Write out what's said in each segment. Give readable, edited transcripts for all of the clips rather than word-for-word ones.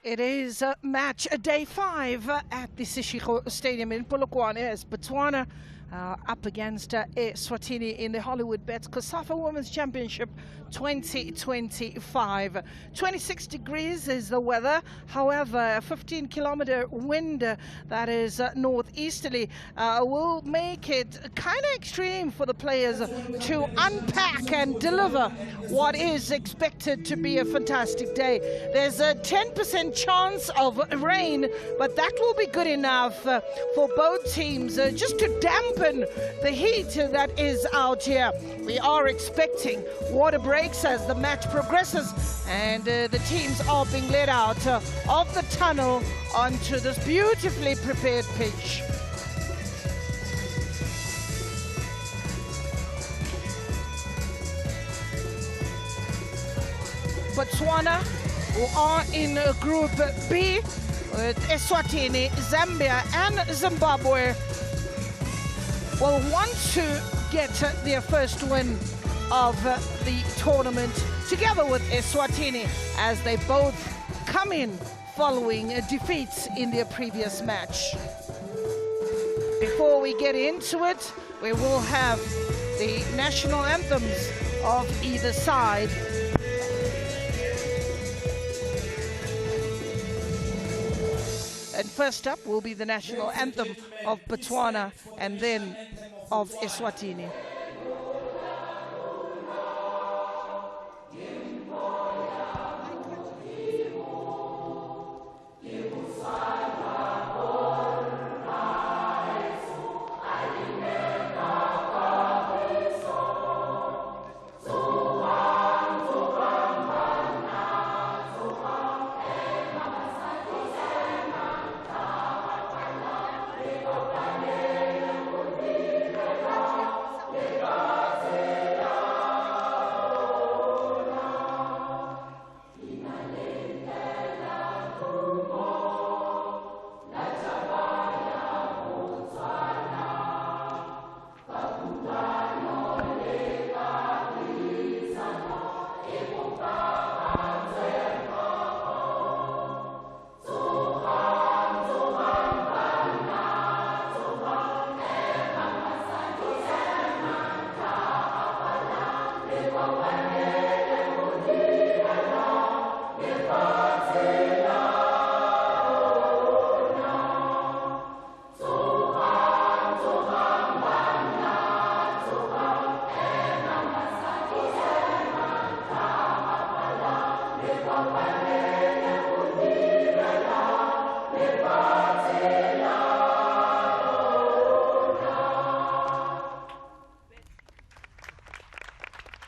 It is match day 5 at the Seshego Stadium in Polokwane as Botswana up against Eswatini in the HOLLYWOODBETS COSAFA Women's Championship 2025. 26 degrees is the weather. However, a 15-kilometer wind that is northeasterly will make it kind of extreme for the players to unpack and deliver what is expected to be a fantastic day. There's a 10% chance of rain, but that will be good enough for both teams just to dampen the heat that is out here. We are expecting water breaks as the match progresses, and the teams are being led out of the tunnel onto this beautifully prepared pitch. Botswana, who are in Group B with Eswatini, Zambia and Zimbabwe, will want to get their first win of the tournament together with Eswatini, as they both come in following defeats in their previous match. Before we get into it, we will have the national anthems of either side. And first up will be the national anthem of Botswana and then of Eswatini.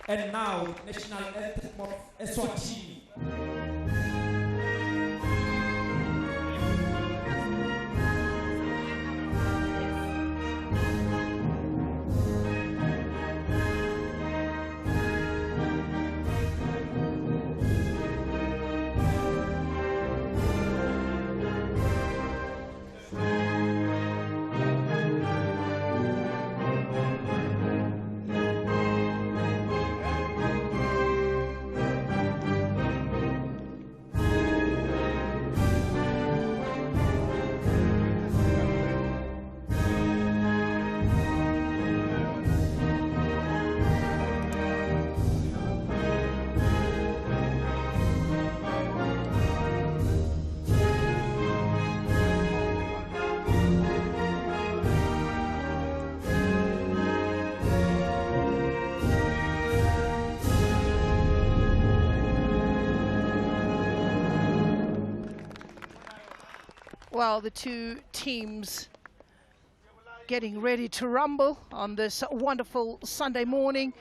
And now, national anthem of Eswatini. Well, the two teams getting ready to rumble on this wonderful Sunday morning.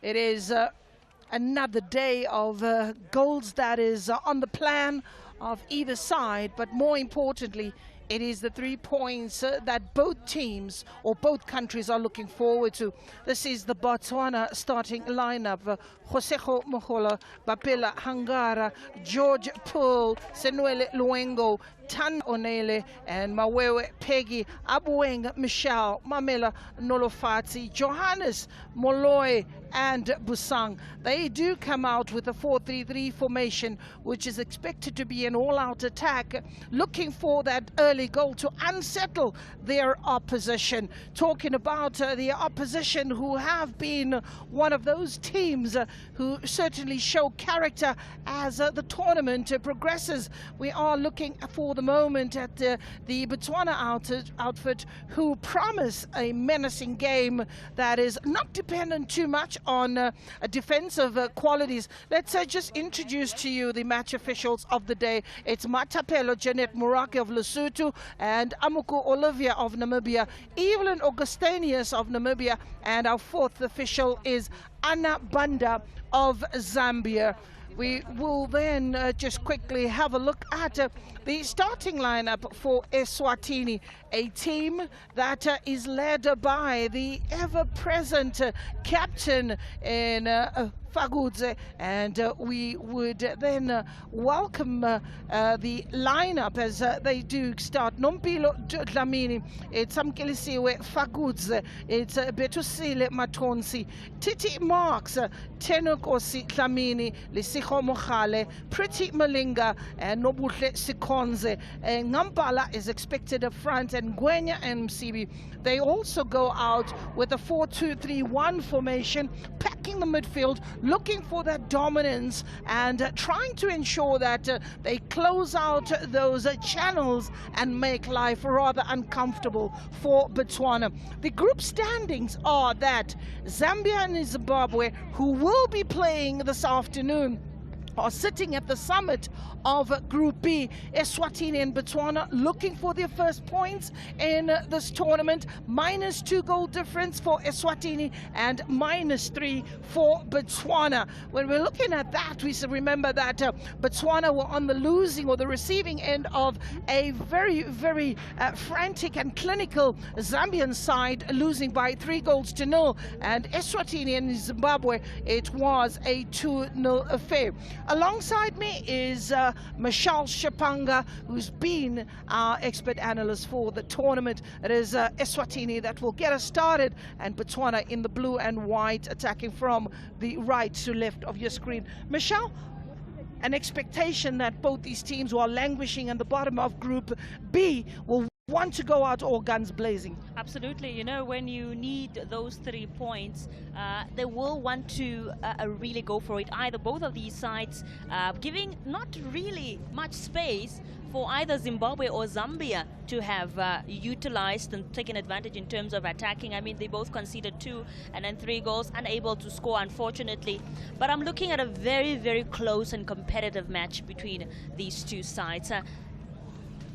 It is another day of goals that is on the plan of either side, but more importantly, it is the 3 points that both teams or both countries are looking forward to. This is the Botswana starting lineup. Josego Mohola, Bapela Hangara, George Poole, Senwele Luengo, Tan Onele and Mawewe Peggy, Abueng Michelle, Mamela Nolofati, Johannes Molloy and Busang. They do come out with a 4-3-3 formation, which is expected to be an all-out attack, looking for that early goal to unsettle their opposition. Talking about the opposition, who have been one of those teams who certainly show character as the tournament progresses. We are looking for the moment at the Botswana outfit, who promise a menacing game that is not dependent too much on defensive qualities. Let's just introduce to you the match officials of the day. It's Matapelo Janet Muraki of Lesotho and Amuku Olivia of Namibia, Evelyn Augustinius of Namibia, and our fourth official is Anna Banda of Zambia. We will then just quickly have a look at the starting lineup for Eswatini, a team that is led by the ever-present captain in Fagudze, and we would then welcome the lineup as they do start. Nompilo Dlamini, it's Samkelisiwe Fagudze, it's Betusile Matonsi, Titi Marks, Tenokosi Dlamini, Lisiho Mohale, Pretty Malinga, and Nobuhle Sikonze. Ngambala is expected up front, and Gwenya and Msibi. They also go out with a 4-2-3-1 formation, packing the midfield, looking for that dominance and trying to ensure that they close out those channels and make life rather uncomfortable for Botswana. The group standings are that Zambia and Zimbabwe, who will be playing this afternoon, are sitting at the summit of Group B. Eswatini and Botswana looking for their first points in this tournament. -2 goal difference for Eswatini and -3 for Botswana. When we're looking at that, we should remember that Botswana were on the losing or the receiving end of a very, very frantic and clinical Zambian side, losing by 3-0, and Eswatini and Zimbabwe, it was a 2-0 affair. Alongside me is Michelle Shapanga, who's been our expert analyst for the tournament. It is Eswatini that will get us started, and Botswana in the blue and white, attacking from the right to left of your screen. Michelle, an expectation that both these teams, who are languishing at the bottom of Group B, will want to go out all guns blazing. Absolutely. You know, when you need those 3 points, they will want to really go for it. Either both of these sides giving not really much space for either Zimbabwe or Zambia to have utilized and taken advantage in terms of attacking. I mean, they both conceded 2 and then 3 goals, unable to score, unfortunately. But I'm looking at a very, very close and competitive match between these two sides.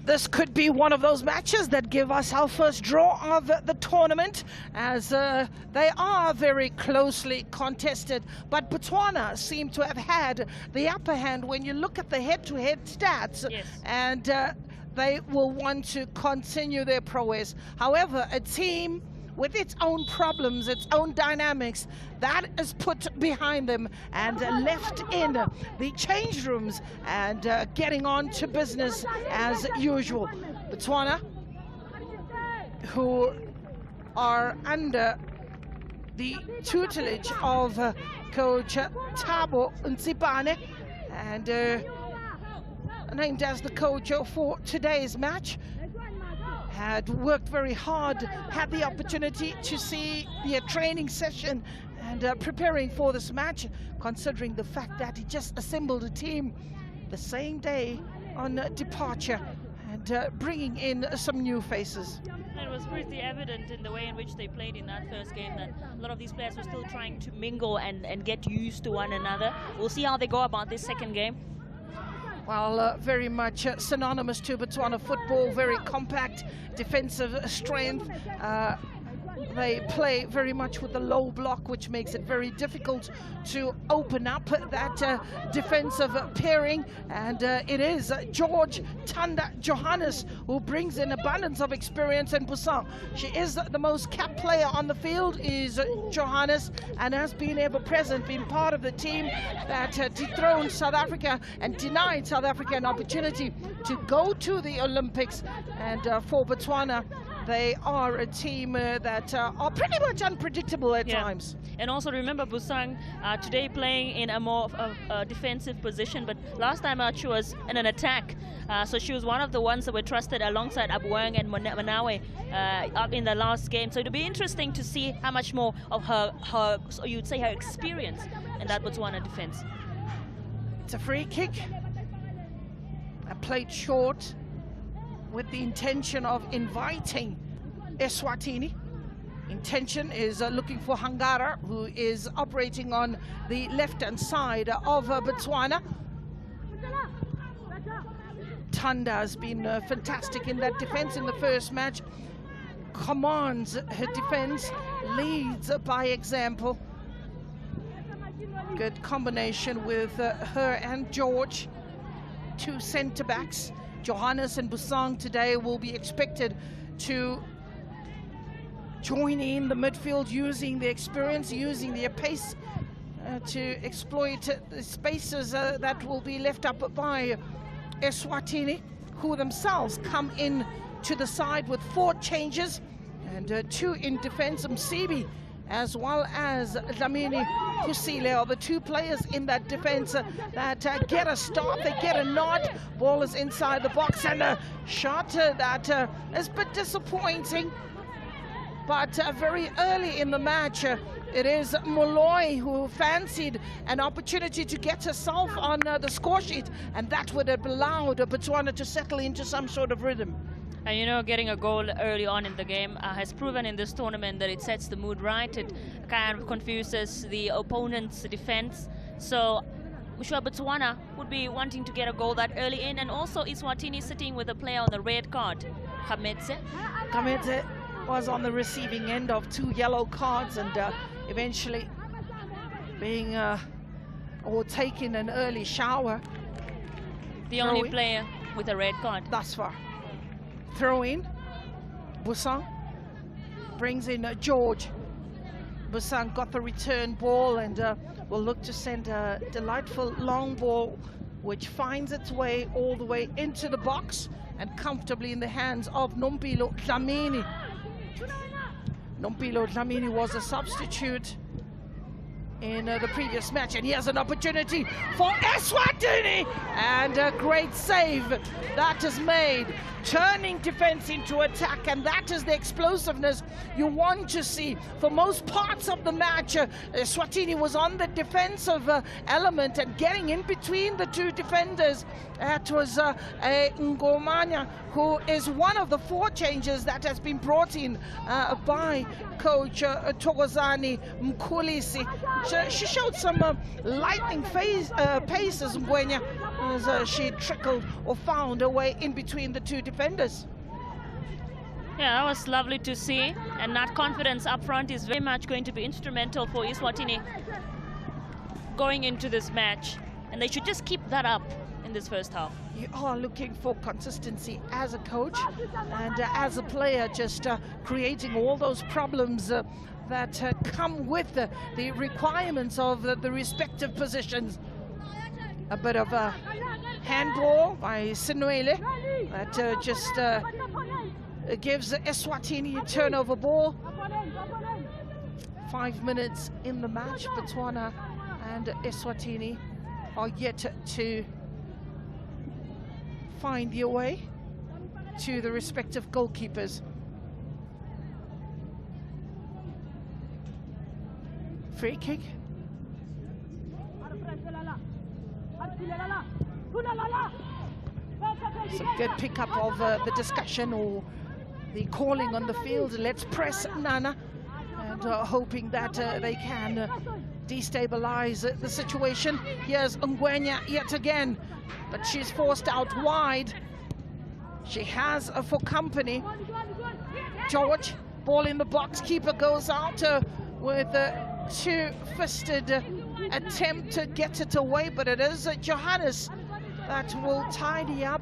This could be one of those matches that give us our first draw of the tournament, as they are very closely contested. But Botswana seem to have had the upper hand when you look at the head-to-head stats. Yes. And they will want to continue their prowess. However, a team with its own problems, its own dynamics, that is put behind them and left in the change rooms and getting on to business as usual. Botswana, who are under the tutelage of Coach Thabo Ntsipane, and named as the coach for today's match, had worked very hard, had the opportunity to see the training session and preparing for this match, considering the fact that he just assembled a team the same day on departure and bringing in some new faces. It was pretty evident in the way in which they played in that first game that a lot of these players were still trying to mingle and get used to one another. We'll see how they go about this second game. Well, very much synonymous to Botswana football, very compact defensive strength, they play very much with the low block, which makes it very difficult to open up that defensive pairing. And it is George Tanda Johannes who brings in abundance of experience in Busan. She is the most capped player on the field, is Johannes, and has been ever present, been part of the team that dethroned South Africa and denied South Africa an opportunity to go to the Olympics. And for Botswana, they are a team that are pretty much unpredictable at times. And also remember Busan today playing in a more defensive position, but last time out she was in an attack. So she was one of the ones that were trusted alongside Abuang and Manawe up in the last game. So it'll be interesting to see how much more of her you'd say her experience in that Botswana defense. It's a free kick. Played short, with the intention of inviting Eswatini. Intention is looking for Hangara, who is operating on the left-hand side of Botswana. Tanda has been fantastic in that defense in the first match. Commands her defense, leads by example. Good combination with her and George, two centre-backs. Johannes and Busang today will be expected to join in the midfield, using the experience, using their pace to exploit the spaces that will be left up by Eswatini, who themselves come in to the side with 4 changes and 2 in defense. Msibi as well as Dlamini Kusile are the 2 players in that defense that get a start, they get a nod. Ball is inside the box, and a shot that is a bit disappointing. But very early in the match, it is Molloy who fancied an opportunity to get herself on the score sheet, and that would have allowed Botswana to settle into some sort of rhythm. And you know, getting a goal early on in the game has proven in this tournament that it sets the mood right. It kind of confuses the opponent's defense. So I'm sure Botswana would be wanting to get a goal that early in. And also Eswatini sitting with a player on the red card, Kametse. Kametse was on the receiving end of 2 yellow cards, and eventually being or taking an early shower. The only player with a red card thus far. Throw in. Busang brings in George. Busang got the return ball and will look to send a delightful long ball which finds its way all the way into the box and comfortably in the hands of Nompilo Dlamini. Nompilo Dlamini was a substitute in the previous match, and he has an opportunity for Eswatini, and a great save that is made, turning defense into attack, and that is the explosiveness you want to see. For most parts of the match, Eswatini was on the defensive element and getting in between the 2 defenders. That was Ngomanya, who is one of the 4 changes that has been brought in by coach Thokozani Mkhulisi. She showed some lightning pace as Ngwenya, as she trickled or found her way in between the 2 defenders. Yeah, that was lovely to see, and that confidence up front is very much going to be instrumental for Eswatini going into this match, and they should just keep that up in this first half. You are looking for consistency as a coach and as a player, just creating all those problems that come with the requirements of the respective positions. A bit of a handball by Sinuele that just gives Eswatini a turnover ball. 5 minutes in the match. Botswana and Eswatini are yet to find their way to the respective goalkeepers. Free kick. Some good pickup of the discussion or the calling on the field. Let's press Nana, and hoping that they can destabilize the situation. Here's Ngwenya yet again, but she's forced out wide. She has for company George Ball in the box, keeper goes out with a two-fisted attempt to get it away, but it is Johannes that will tidy up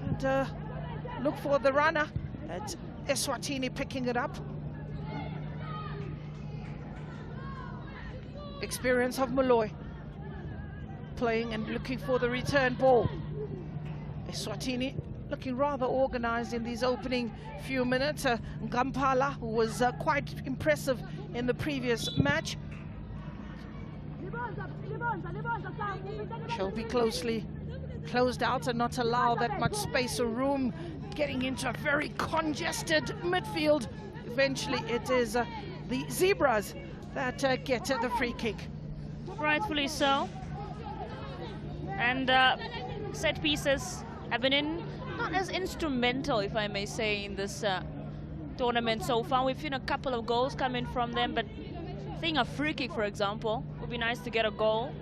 and look for the runner. It's Eswatini picking it up. Experience of Malloy playing and looking for the return ball. Eswatini looking rather organized in these opening few minutes. Ngampala, who was quite impressive in the previous match, shall be closely closed out and not allow that much space or room, getting into a very congested midfield. Eventually it is the Zebras that get the free kick. Rightfully so. And set pieces have been not as instrumental, if I may say, in this tournament so far. We've seen a couple of goals coming from them, but I think a free kick, for example, would be nice to get a goal.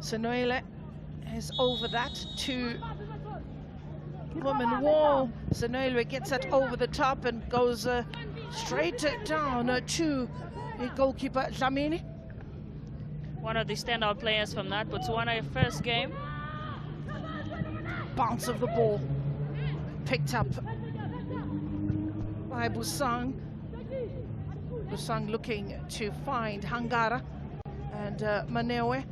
Senoile is over that to woman wall. Senoile gets it over the top and goes straight down to the goalkeeper Dlamini. One of the standout players from that Botswana first game. Bounce of the ball picked up by Busang. Busang looking to find Hangara and Manewe.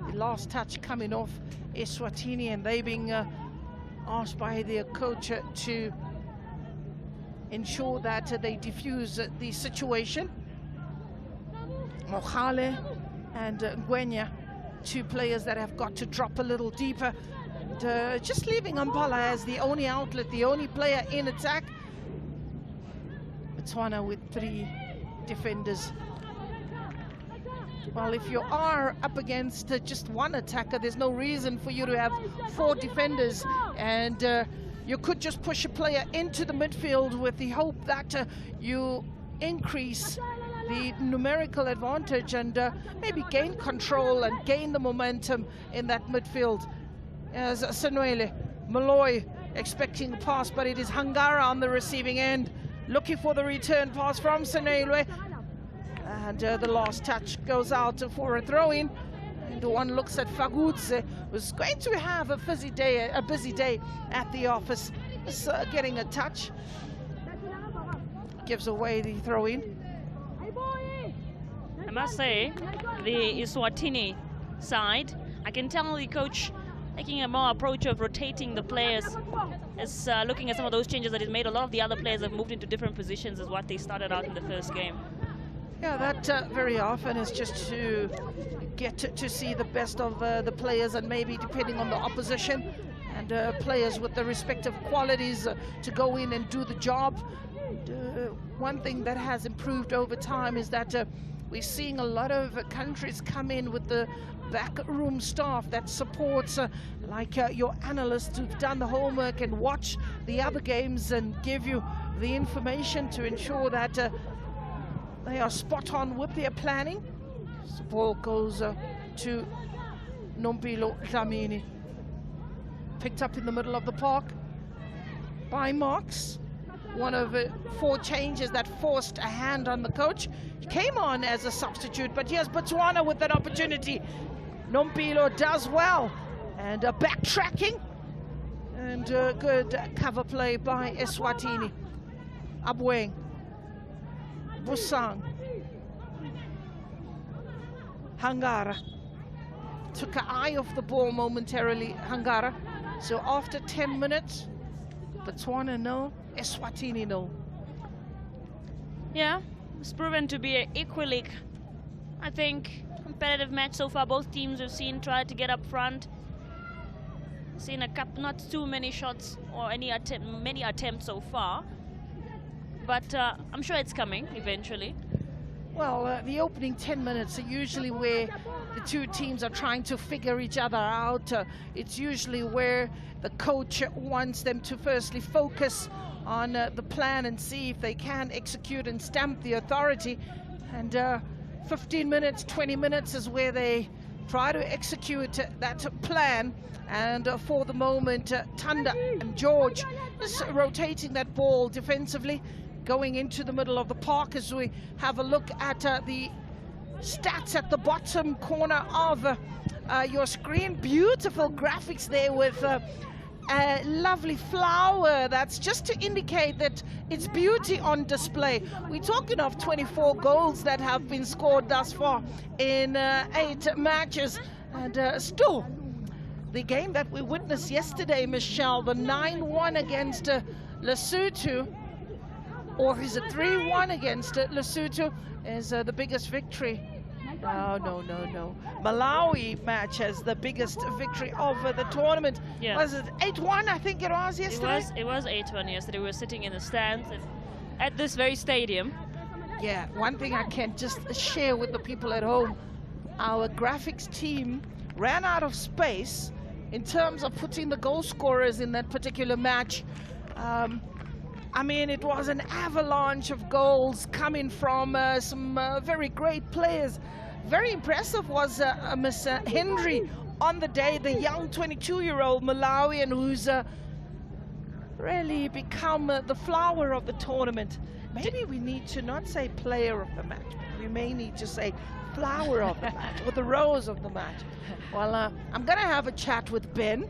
The last touch coming off Eswatini, and they being asked by their coach to ensure that they defuse the situation. Mohale and Ngwenya, two players that have got to drop a little deeper. And, just leaving Ampala as the only outlet, the only player in attack. Botswana with 3 defenders. Well, if you are up against just one attacker, there's no reason for you to have 4 defenders, and you could just push a player into the midfield with the hope that you increase the numerical advantage and maybe gain control and gain the momentum in that midfield. As Senoile, Malloy expecting the pass, but it is Hangara on the receiving end, looking for the return pass from Senoile. And the last touch goes out for a throw-in. And one looks at Fagutse, who's going to have a busy day at the office. Getting a touch. Gives away the throw-in. I must say, the Eswatini side, I can tell the coach taking a more approach of rotating the players, is looking at some of those changes that he's made. A lot of the other players have moved into different positions as what they started out in the first game. Yeah, that very often is just to get to see the best of the players, and maybe depending on the opposition and players with the respective qualities to go in and do the job. One thing that has improved over time is that we're seeing a lot of countries come in with the backroom staff that supports like your analysts who've done the homework and watch the other games and give you the information to ensure that they are spot on with their planning. The ball goes to Nompilo Dlamini. Picked up in the middle of the park by Marks. One of 4 changes that forced a hand on the coach. He came on as a substitute, but here's Botswana with that opportunity. Nompilo does well, and backtracking, and good cover play by Eswatini. Abweng, Busang, Hangara. Took an eye off the ball momentarily, Hangara. So after 10 minutes, Botswana no, Eswatini no. Yeah, it's proven to be an equally, I think, competitive match so far. Both teams we've seen try to get up front. Seen a couple, not too many shots or many attempts so far. But I'm sure it's coming eventually. Well, the opening 10 minutes are usually where the two teams are trying to figure each other out. It's usually where the coach wants them to firstly focus on the plan and see if they can execute and stamp the authority. And 15 minutes, 20 minutes is where they try to execute that plan. And for the moment, Tanda and George is rotating that ball defensively, going into the middle of the park as we have a look at the stats at the bottom corner of your screen. Beautiful graphics there with a lovely flower. That's just to indicate that it's beauty on display. We're talking of 24 goals that have been scored thus far in 8 matches. And still, the game that we witnessed yesterday, Michelle, the 9-1 against Lesotho, or is it 3-1 against Lesotho, is the biggest victory. No. Malawi match has the biggest victory of the tournament. Yeah. Was it 8-1? I think it was yesterday. It was 8-1 yesterday. We were sitting in the stands at this very stadium. Yeah, one thing I can just share with the people at home, our graphics team ran out of space in terms of putting the goal scorers in that particular match. I mean, it was an avalanche of goals coming from some very great players. Very impressive was Miss Henry on the day, the young 22-year-old Malawian who's really become the flower of the tournament. Maybe we need to not say player of the match, but we may need to say flower of the match, or the rose of the match. Well, I'm going to have a chat with Ben,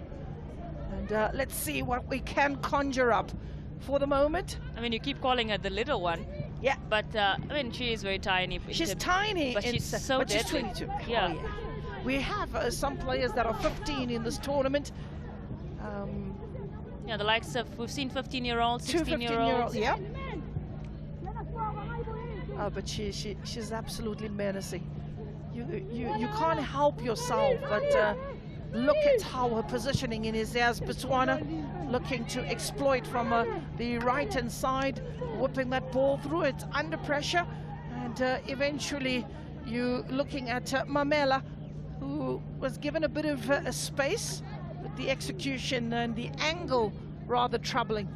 and let's see what we can conjure up for the moment. I mean, you keep calling her the little one. Yeah. But, I mean, she is very tiny. She's tiny. But she's so but she's deadly. 22. Yeah. Oh, yeah. We have some players that are 15 in this tournament. Yeah, the likes of, we've seen 15-year-olds, 2 16-year-olds. 15-year-olds, yeah. Oh, but she's absolutely menacing. You can't help yourself, but look at how her positioning in is. There's Botswana looking to exploit from the right-hand side, whipping that ball through it under pressure, and eventually you looking at Mamela, who was given a bit of a space, with the execution and the angle rather troubling.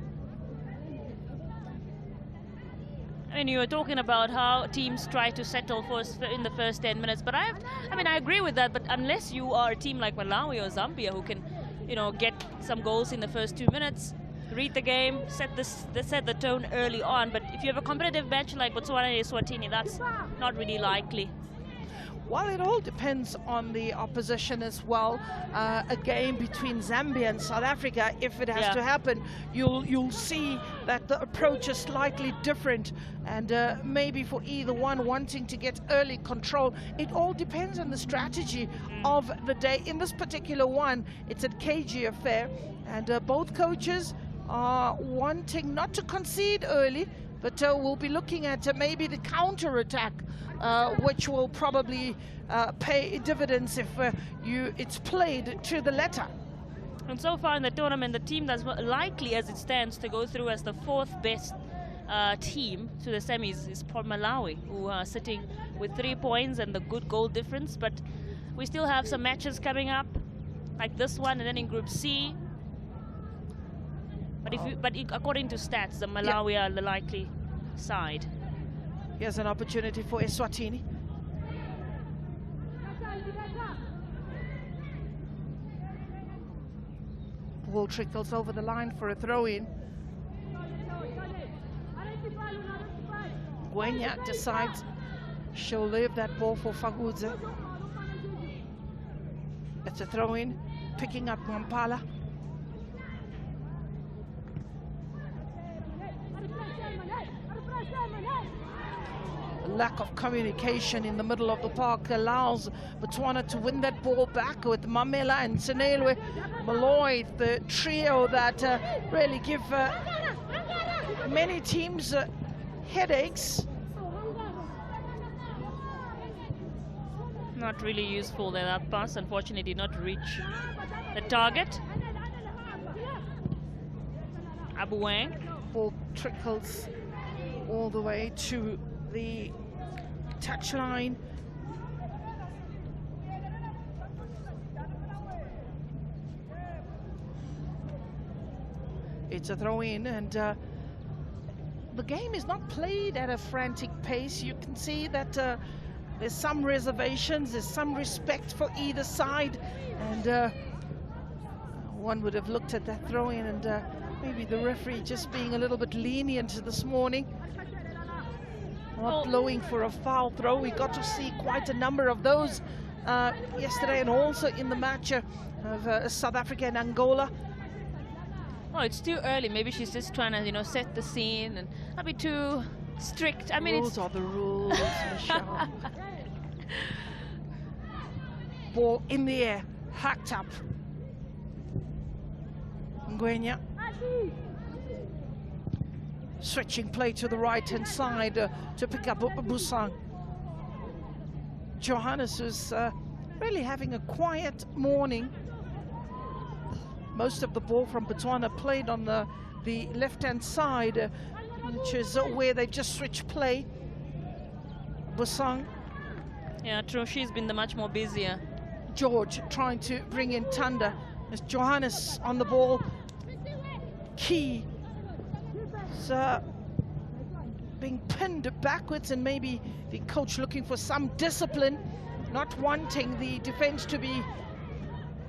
I mean, you were talking about how teams try to settle first in the first 10 minutes, but I mean, I agree with that, but unless you are a team like Malawi or Zambia who can, you know, get some goals in the first 2 minutes, read the game, set the tone early on, but if you have a competitive match like Botswana and Eswatini, that's not really likely. Well, it all depends on the opposition as well. A game between Zambia and South Africa, if it has to happen, you'll see that the approach is slightly different, and maybe for either one wanting to get early control. It all depends on the strategy of the day. In this particular one, it's a KG affair, and both coaches are wanting not to concede early, but we'll be looking at maybe the counter-attack, which will probably pay dividends if it's played to the letter. And so far in the tournament, the team that's likely as it stands to go through as the 4th best team to the semis is Port Malawi, who are sitting with 3 points and the good goal difference. But we still have some matches coming up, like this one, and then in Group C. But according to stats, the Malawi are the likely side. Here's an opportunity for Eswatini. Ball trickles over the line for a throw-in. Gwenya decides she'll leave that ball for Fagudze. It's a throw-in, picking up Mampala. Lack of communication in the middle of the park allows Botswana to win that ball back with Mamela and Senelwe Malloy, the trio that really give many teams headaches. Not really useful there. That pass unfortunately did not reach the target. Abuang. Ball trickles all the way to the touchline. It's a throw-in, and the game is not played at a frantic pace. You can see that there's some reservations, there's some respect for either side, and one would have looked at that throw-in, and maybe the referee just being a little bit lenient this morning, not blowing for a foul throw. We got to see quite a number of those yesterday, and also in the match of South Africa and Angola. Well, it's too early. Maybe she's just trying to, you know, set the scene and not be too strict. I mean, rules are the rules, Michelle. Ball in the air, hacked up. Ngwenya. Switching play to the right-hand side to pick up Busang. Johannes is really having a quiet morning. Most of the ball from Botswana played on the left-hand side, which is where they just switched play. Busang. Yeah, true. She's been the much more busier. George trying to bring in Tanda. There's Johannes on the ball. Key. So being pinned backwards, and maybe the coach looking for some discipline, not wanting the defense to be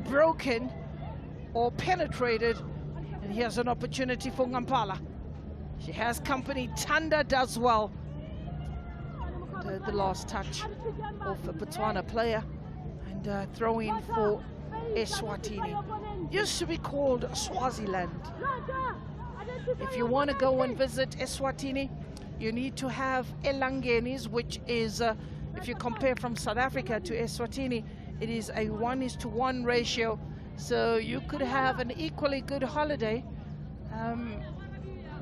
broken or penetrated. And here's an opportunity for Ngampala. She has company. Tanda does well. The last touch of the Botswana player, and throw in for Eswatini. Used to be called Swaziland. If you want to go and visit Eswatini, you need to have elangenis, which is, if you compare from South Africa to Eswatini, it is a 1:1 ratio. So you could have an equally good holiday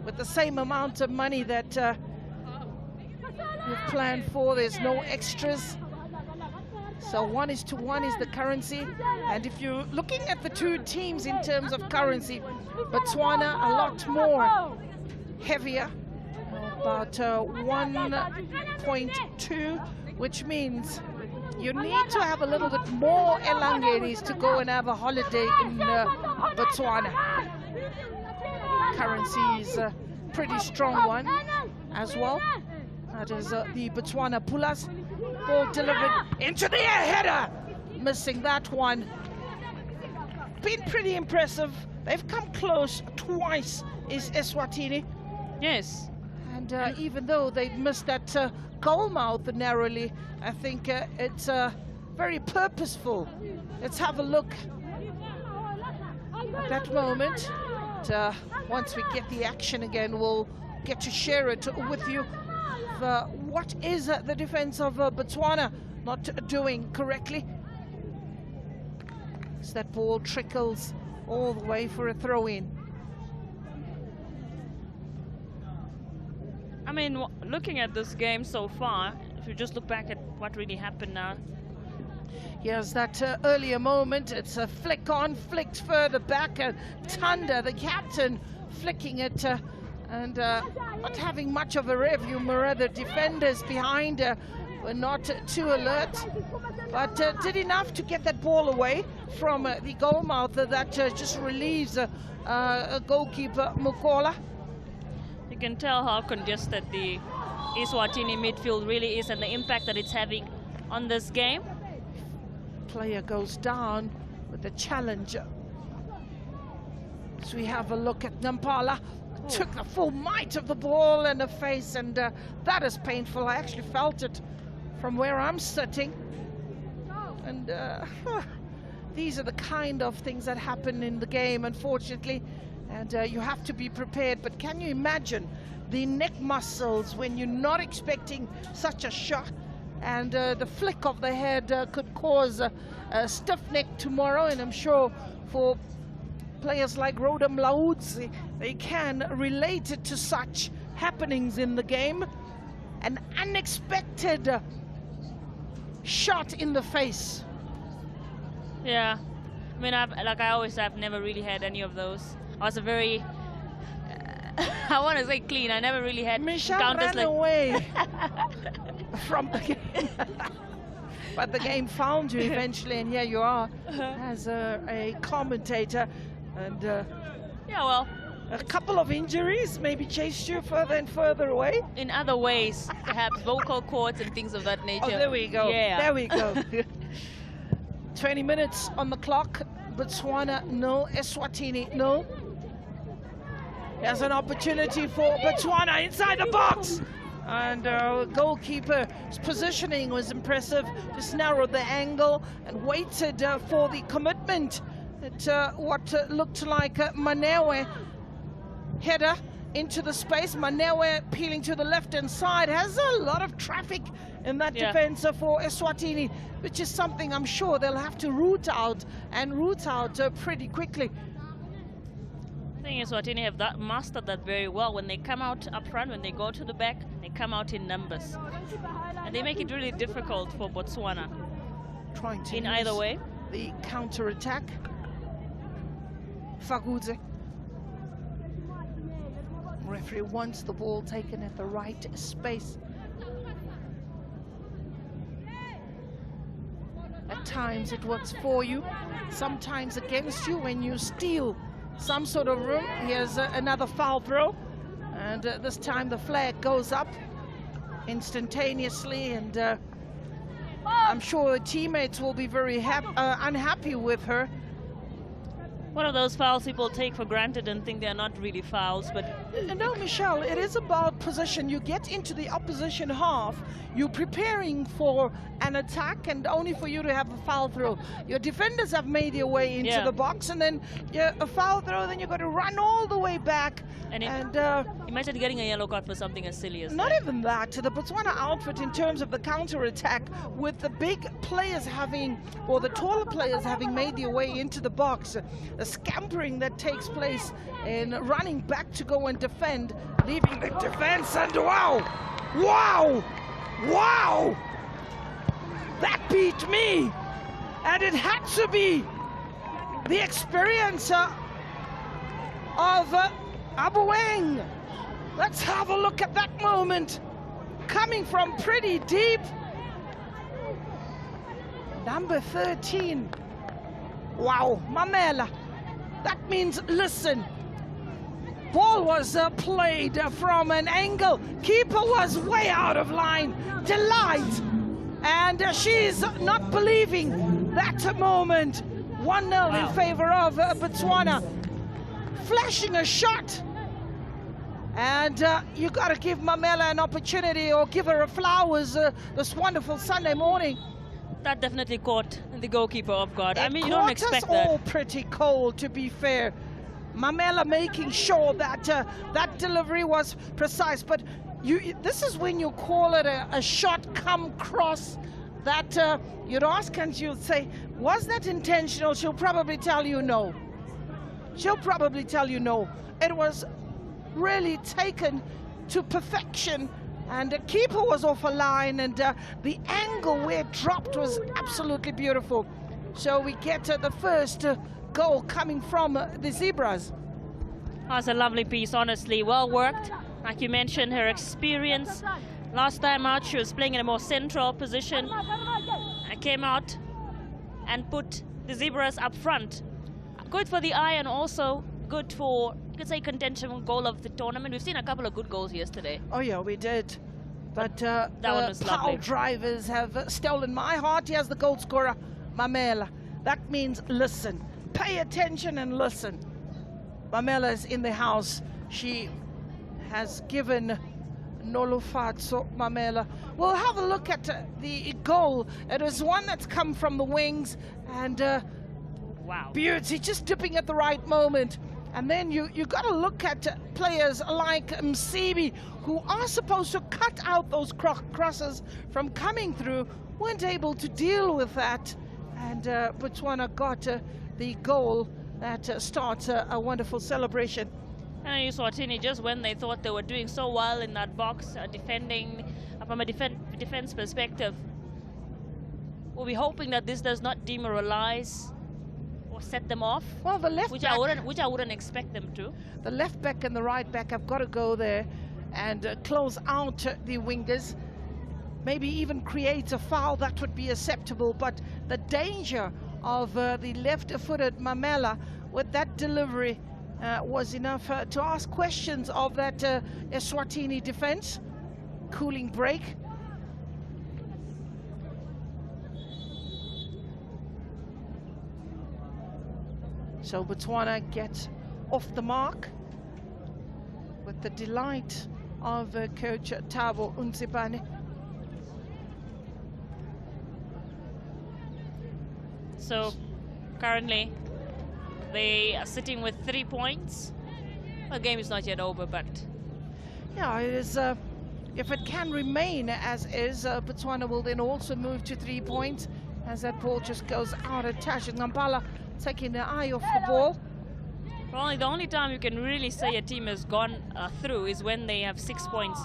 with the same amount of money that you've planned for. There's no extras. So 1:1 is the currency. And if you're looking at the two teams in terms of currency, Botswana a lot more heavier, about 1.2, which means you need to have a little bit more elangenis to go and have a holiday in Botswana. Currency is a pretty strong one as well. That is the Botswana Pulas. Ball delivered into the air, header. Missing that one. Been pretty impressive. They've come close twice, is Eswatini. Yes. And even though they missed that goal mouth narrowly, I think it's very purposeful. Let's have a look at that moment. Once we get the action again, we'll get to share it with you. What is the defense of Botswana not doing correctly? So that ball trickles all the way for a throw-in. I mean, looking at this game so far, if you just look back at what really happened now. Here's that earlier moment. It's a flick on, flicked further back. Tanda, the captain, flicking it and not having much of a review. The defenders behind were not too alert, but did enough to get that ball away from the goal mouth that just relieves goalkeeper Mukola. You can tell how congested the Eswatini midfield really is and the impact that it's having on this game. Player goes down with a challenge. So we have a look at Ngampala. Took the full might of the ball in the face, and that is painful. I actually felt it from where I'm sitting. And these are the kind of things that happen in the game, unfortunately. And you have to be prepared. But can you imagine the neck muscles when you're not expecting such a shot? And the flick of the head could cause a stiff neck tomorrow. And I'm sure for players like Rhoda Mlaudzi, they can relate it to such happenings in the game. An unexpected shot in the face. Yeah, I mean, I've never really had any of those. I was a very, I want to say clean. I never really had Michelle encounters ran like away from the game. But the game found you eventually, and here you are as a commentator. And yeah, well, A couple of injuries maybe chased you further and further away. In other ways, perhaps vocal cords and things of that nature. Oh, there we go. Yeah. There we go. 20 minutes on the clock. Botswana, no. Eswatini, no. There's an opportunity for Botswana inside the box. And goalkeeper's positioning was impressive. Just narrowed the angle and waited for the commitment at what looked like Manewe. Header into the space. Manewe peeling to the left-hand side. Has a lot of traffic in that defense for Eswatini, which is something I'm sure they'll have to root out pretty quickly. I think Eswatini have mastered that very well. When they come out up front, when they go to the back, they come out in numbers. And they make it really difficult for Botswana. Trying to in either way. The counter-attack. Fagudze. Referee wants the ball taken at the right space. At times it works for you, sometimes against you when you steal some sort of room. Here's another foul throw, and this time the flag goes up instantaneously, and I'm sure teammates will be very unhappy with her. One of those fouls people take for granted and think they're not really fouls, but... No, Michelle, it is about position. You get into the opposition half, you're preparing for an attack, and only for you to have a foul throw. Your defenders have made their way into the box, and then a foul throw, then you've got to run all the way back. And imagine getting a yellow card for something as silly as not that. Even that. The Botswana outfit in terms of the counter-attack, with the big players having, or the taller players having made their way into the box, the scampering that takes place in running back to go and defend, leaving the defense, and wow! That beat me! And it had to be the experience of Abueng. Let's have a look at that moment. Coming from pretty deep. Number 13. Wow, Mamela. That means listen. Ball was played from an angle. Keeper was way out of line. Delight. And she's not believing that moment. 1-0 in favor of Botswana. Flashing a shot. And you got to give Mamela an opportunity, or give her a flowers this wonderful Sunday morning. That definitely caught the goalkeeper off guard. I mean, you don't expect that. It All pretty cold, to be fair. Mamela making sure that that delivery was precise. But this is when you call it a shot come cross, that you'd ask and you'd say, was that intentional? She'll probably tell you no. She'll probably tell you no. It was really taken to perfection, and the keeper was off a line, and the angle where it dropped was absolutely beautiful. So we get the first goal coming from the Zebras. That's a lovely piece, honestly. Well worked. Like you mentioned, her experience. Last time out, she was playing in a more central position. I came out and put the Zebras up front. Good for the eye, and also good for, you could say, contention goal of the tournament. We've seen a couple of good goals yesterday. Oh yeah, we did. But that one was lovely. drivers have stolen my heart. Here's the goal scorer, Mamela. That means listen. Pay attention and listen. Mamela is in the house. She has given Nolofatso Mamela. We'll have a look at the goal. It was one that's come from the wings, and wow, beauty, just dipping at the right moment. And then you got to look at players like Msibi, who are supposed to cut out those crosses from coming through, weren't able to deal with that. And Botswana got the goal that starts a wonderful celebration. And Eswatini, just when they thought they were doing so well in that box, defending from a defense perspective, we'll be hoping that this does not demoralize or set them off. Well, the left back, which I wouldn't expect them to. The left back and the right back have got to go there and close out the wingers. Maybe even create a foul that would be acceptable. But the danger of the left-footed Mamela with that delivery, was enough to ask questions of that Eswatini defense. Cooling break. So Botswana get off the mark with the delight of coach Thabo Ntsipane. So currently they are sitting with 3 points. The game is not yet over, but yeah, it is. If it can remain as is, Botswana will then also move to 3 points as that ball just goes out of touch. And Ngampala taking the eye off the ball. Well, the only time you can really say a team has gone through is when they have 6 points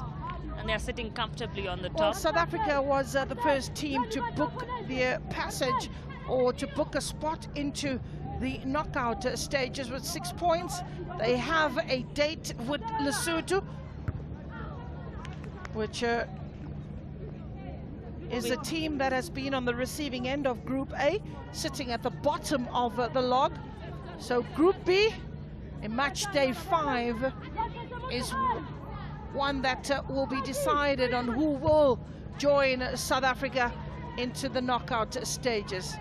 and they're sitting comfortably on the top. Well, South Africa was the first team to book their passage or to book a spot into the knockout stages with 6 points. They have a date with Lesotho, which is a team that has been on the receiving end of Group A, sitting at the bottom of the log. So Group B, in match day 5, is one that will be decided on who will join South Africa into the knockout stages.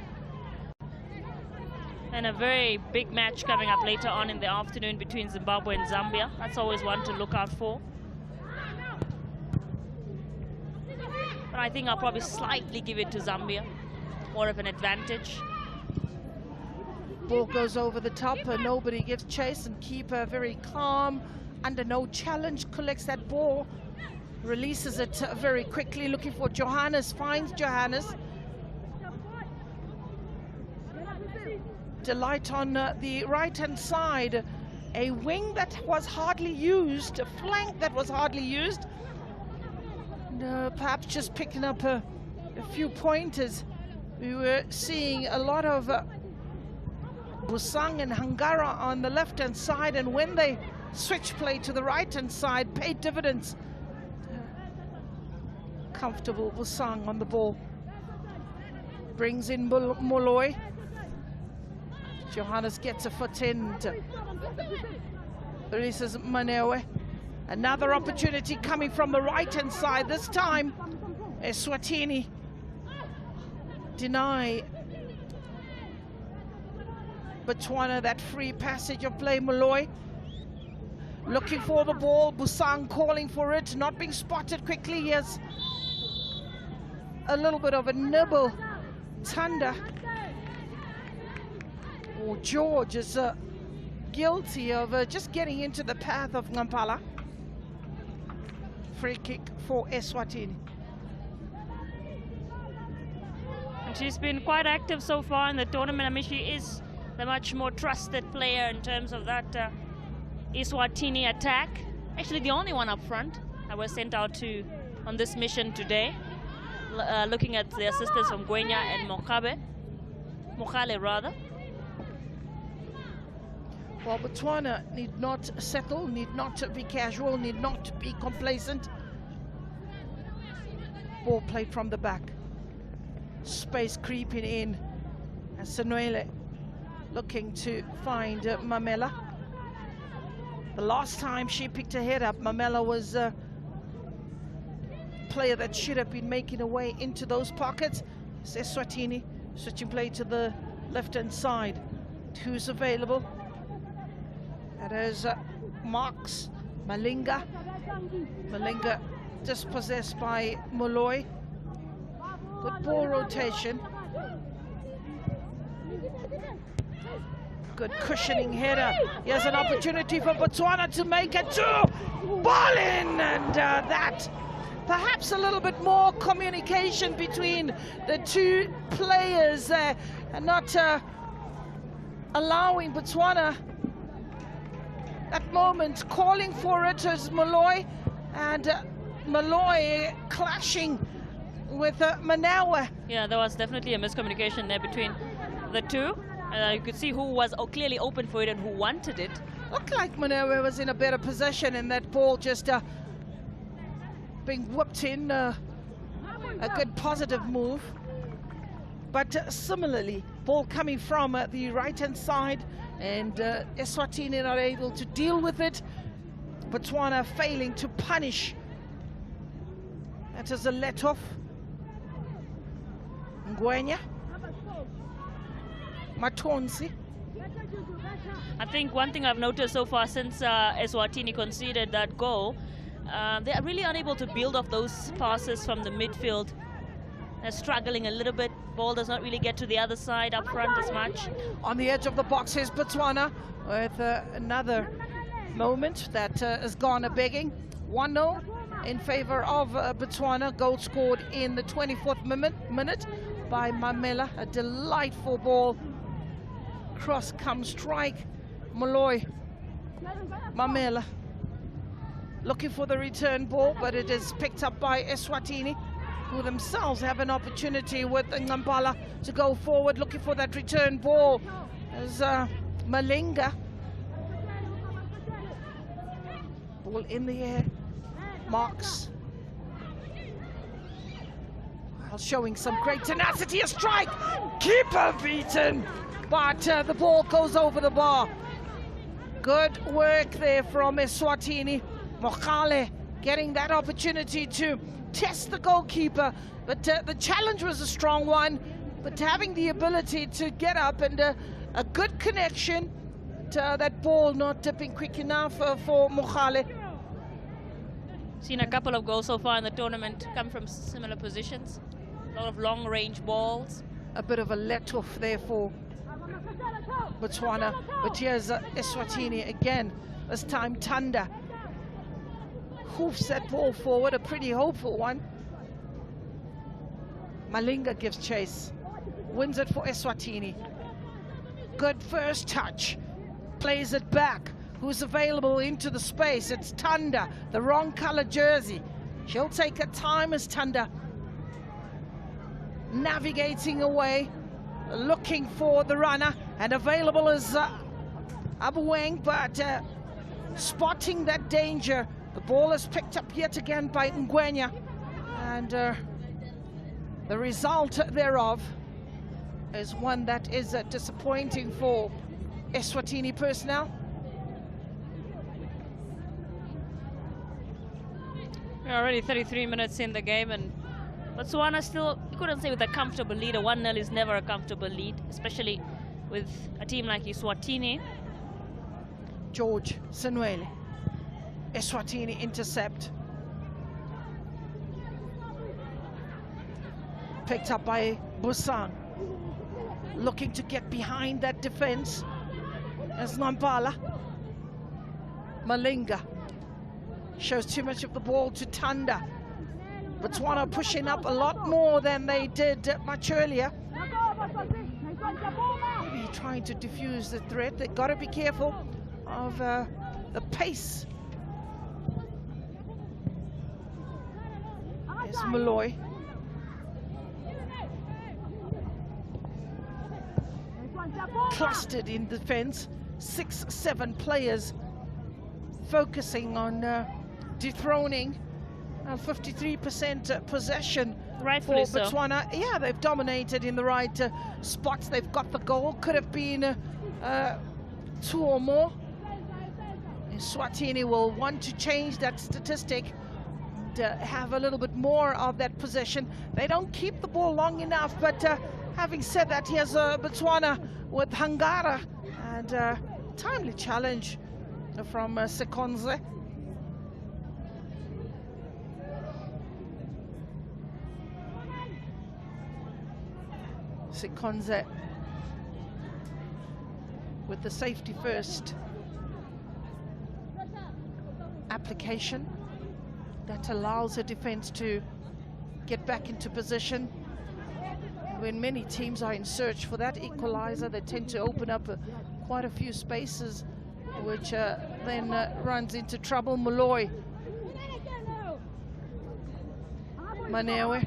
And a very big match coming up later on in the afternoon between Zimbabwe and Zambia. That's always one to look out for. But I think I'll probably slightly give it to Zambia. More of an advantage. Ball goes over the top, nobody gives chase, and keeper very calm, under no challenge, collects that ball, releases it very quickly, looking for Johannes, finds Johannes. Delight on the right-hand side, a wing that was hardly used, a flank that was hardly used. And, perhaps just picking up a few pointers. We were seeing a lot of Busang and Hangara on the left-hand side, and when they switch play to the right-hand side, paid dividends. Comfortable Busang on the ball. Brings in Molloy. Johannes gets a foot in. Releases Manewe. Another opportunity coming from the right-hand side. This time, Eswatini deny Botswana that free passage of play. Molloy looking for the ball. Busang calling for it, not being spotted quickly. Yes, a little bit of a nibble. Tanda or George is guilty of just getting into the path of Ngampala. Free kick for Eswatini. And she's been quite active so far in the tournament. I mean, she is the much more trusted player in terms of that Eswatini attack. Actually, the only one up front I was sent out to on this mission today, looking at the assistance from Gwenya and Mokale rather. Well, Botswana need not settle, need not be casual, need not be complacent. Ball played from the back. Space creeping in. And Senwele looking to find Mamela. The last time she picked her head up, Mamela was a player that should have been making a way into those pockets. Eswatini switching play to the left-hand side. Who's available? That is Marks, Malinga. Malinga dispossessed by Molloy. Good ball rotation. Good cushioning header. Here's an opportunity for Botswana to make it two. Ball in, and that perhaps a little bit more communication between the two players and not allowing Botswana that moment. Calling for it is Molloy, and Molloy clashing with Manawa. Yeah, there was definitely a miscommunication there between the two. You could see who was clearly open for it and who wanted it. Looked like Manawa was in a better position, and that ball just being whipped in. A good positive move. But similarly, ball coming from the right-hand side and Eswatini not able to deal with it. Botswana failing to punish. That is a let-off. Ngwenya. Matonsi. I think one thing I've noticed so far since Eswatini conceded that goal, they are really unable to build off those passes from the midfield. They're struggling a little bit. Ball does not really get to the other side up front as much. On the edge of the box is Botswana with another moment that has gone a-begging. 1-0 in favor of Botswana. Goal scored in the 24th minute by Mamela. A delightful ball. Cross comes strike. Molloy. Mamela looking for the return ball, but it is picked up by Eswatini, who themselves have an opportunity with Ngambala to go forward, looking for that return ball. As Malinga. Ball in the air. Marks. While showing some great tenacity. A strike! Keeper beaten! But the ball goes over the bar. Good work there from Eswatini. Mokale getting that opportunity to test the goalkeeper, but the challenge was a strong one, but having the ability to get up and a good connection to that ball not dipping quick enough for Mokale. Seen a couple of goals so far in the tournament come from similar positions. A lot of long-range balls. A bit of a let-off there for Botswana, but here's Eswatini again, this time Tanda. Hoofs that ball forward, a pretty hopeful one. Malinga gives chase, wins it for Eswatini. Good first touch, plays it back. Who's available into the space? It's Tanda, the wrong color jersey. She'll take her time as Tanda. Navigating away, looking for the runner, and available is Abueng, but spotting that danger. The ball is picked up yet again by Ngwenya, and the result thereof is one that is disappointing for Eswatini personnel. We're already 33 minutes in the game, and Botswana still, you couldn't say with a comfortable lead. A 1-0 is never a comfortable lead, especially with a team like Eswatini. George Senwele. Eswatini intercept. Picked up by Busang. Looking to get behind that defense as Ngambala. Malinga shows too much of the ball to Tanda. Botswana pushing up a lot more than they did much earlier. Maybe trying to diffuse the threat. They've got to be careful of the pace. There's Molloy. Clustered in defense. 6-7 players focusing on dethroning 53% possession Rightfully for Botswana. So. Yeah, they've dominated in the right spots. They've got the goal. Could have been 2 or more. Eswatini will want to change that statistic and have a little bit more of that possession. They don't keep the ball long enough, but having said that, here's Botswana with Hangara, and timely challenge from Sekonze. Sekonze with the safety first application that allows the defense to get back into position. When many teams are in search for that equalizer, they tend to open up quite a few spaces, which then runs into trouble. Molloy. Manewe.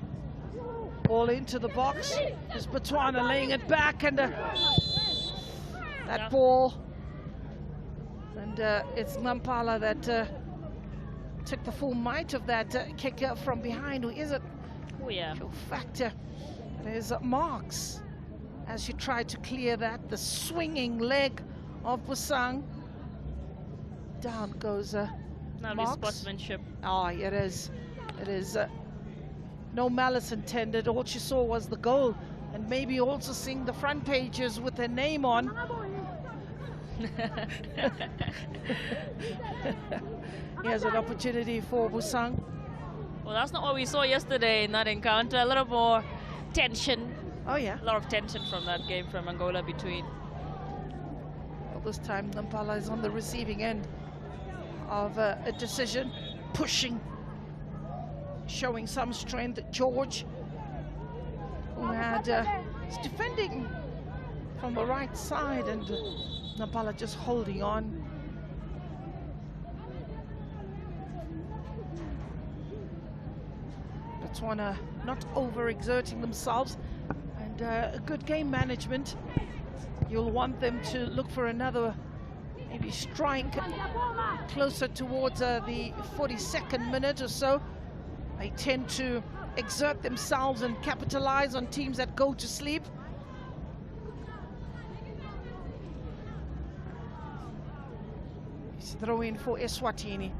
Ball into the box. There's Botswana laying it back, and that ball. And it's Nampala that took the full might of that kick from behind. Who is it? Oh, yeah. Factor. There's Marks as she tried to clear that. The swinging leg of Busang. Down goes Lovely Marks. sportsmanship. Oh, it is. It is no malice intended. All she saw was the goal, and maybe also seeing the front pages with her name on. Here's an opportunity for Busang. Well, that's not what we saw yesterday in that encounter. A little more tension. Oh, yeah. A lot of tension from that game from Angola between. Well, this time Nampala is on the receiving end of a decision, pushing, showing some strength. George, who had is defending from the right side, and Nampala just holding on. Botswana not overexerting themselves, and a good game management. You'll want them to look for another maybe strike closer towards the 42nd minute or so. They tend to exert themselves and capitalize on teams that go to sleep. He's throwing for Eswatini.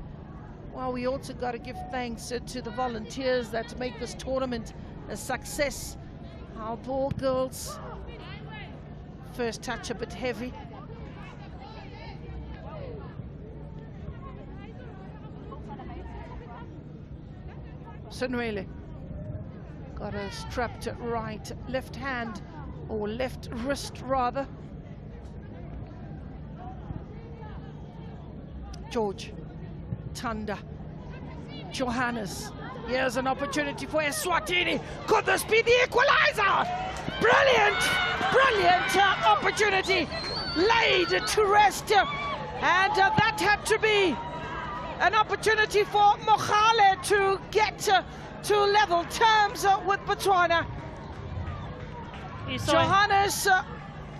Well, we also got to give thanks to the volunteers that make this tournament a success. Our ball girls, first touch a bit heavy. Sunwele got a strapped right left hand, or left wrist rather. George, Tanda, Johannes. Here's an opportunity for Eswatini. Could this be the equalizer? Brilliant, brilliant opportunity laid to rest. And that had to be an opportunity for Mogale to get to level terms with Botswana. Johannes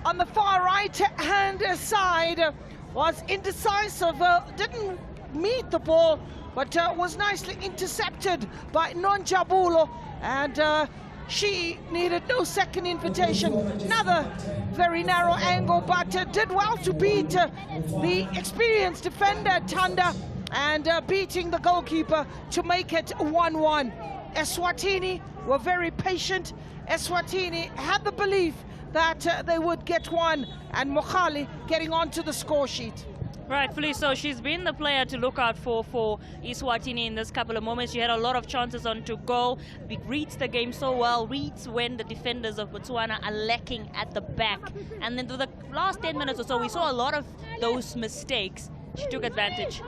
on the far right hand side was indecisive, didn't meet the ball, but was nicely intercepted by Nonjabulo, and she needed no second invitation. Another very narrow angle, but did well to beat the experienced defender Tanda, and beating the goalkeeper to make it 1-1. Eswatini were very patient. Eswatini had the belief that they would get one, and Mogale getting onto the score sheet. Rightfully so. She's been the player to look out for Eswatini in this couple of moments. She had a lot of chances on to goal. Reads the game so well, reads when the defenders of Botswana are lacking at the back. And then to the last 10 minutes or so, we saw a lot of those mistakes. She took advantage.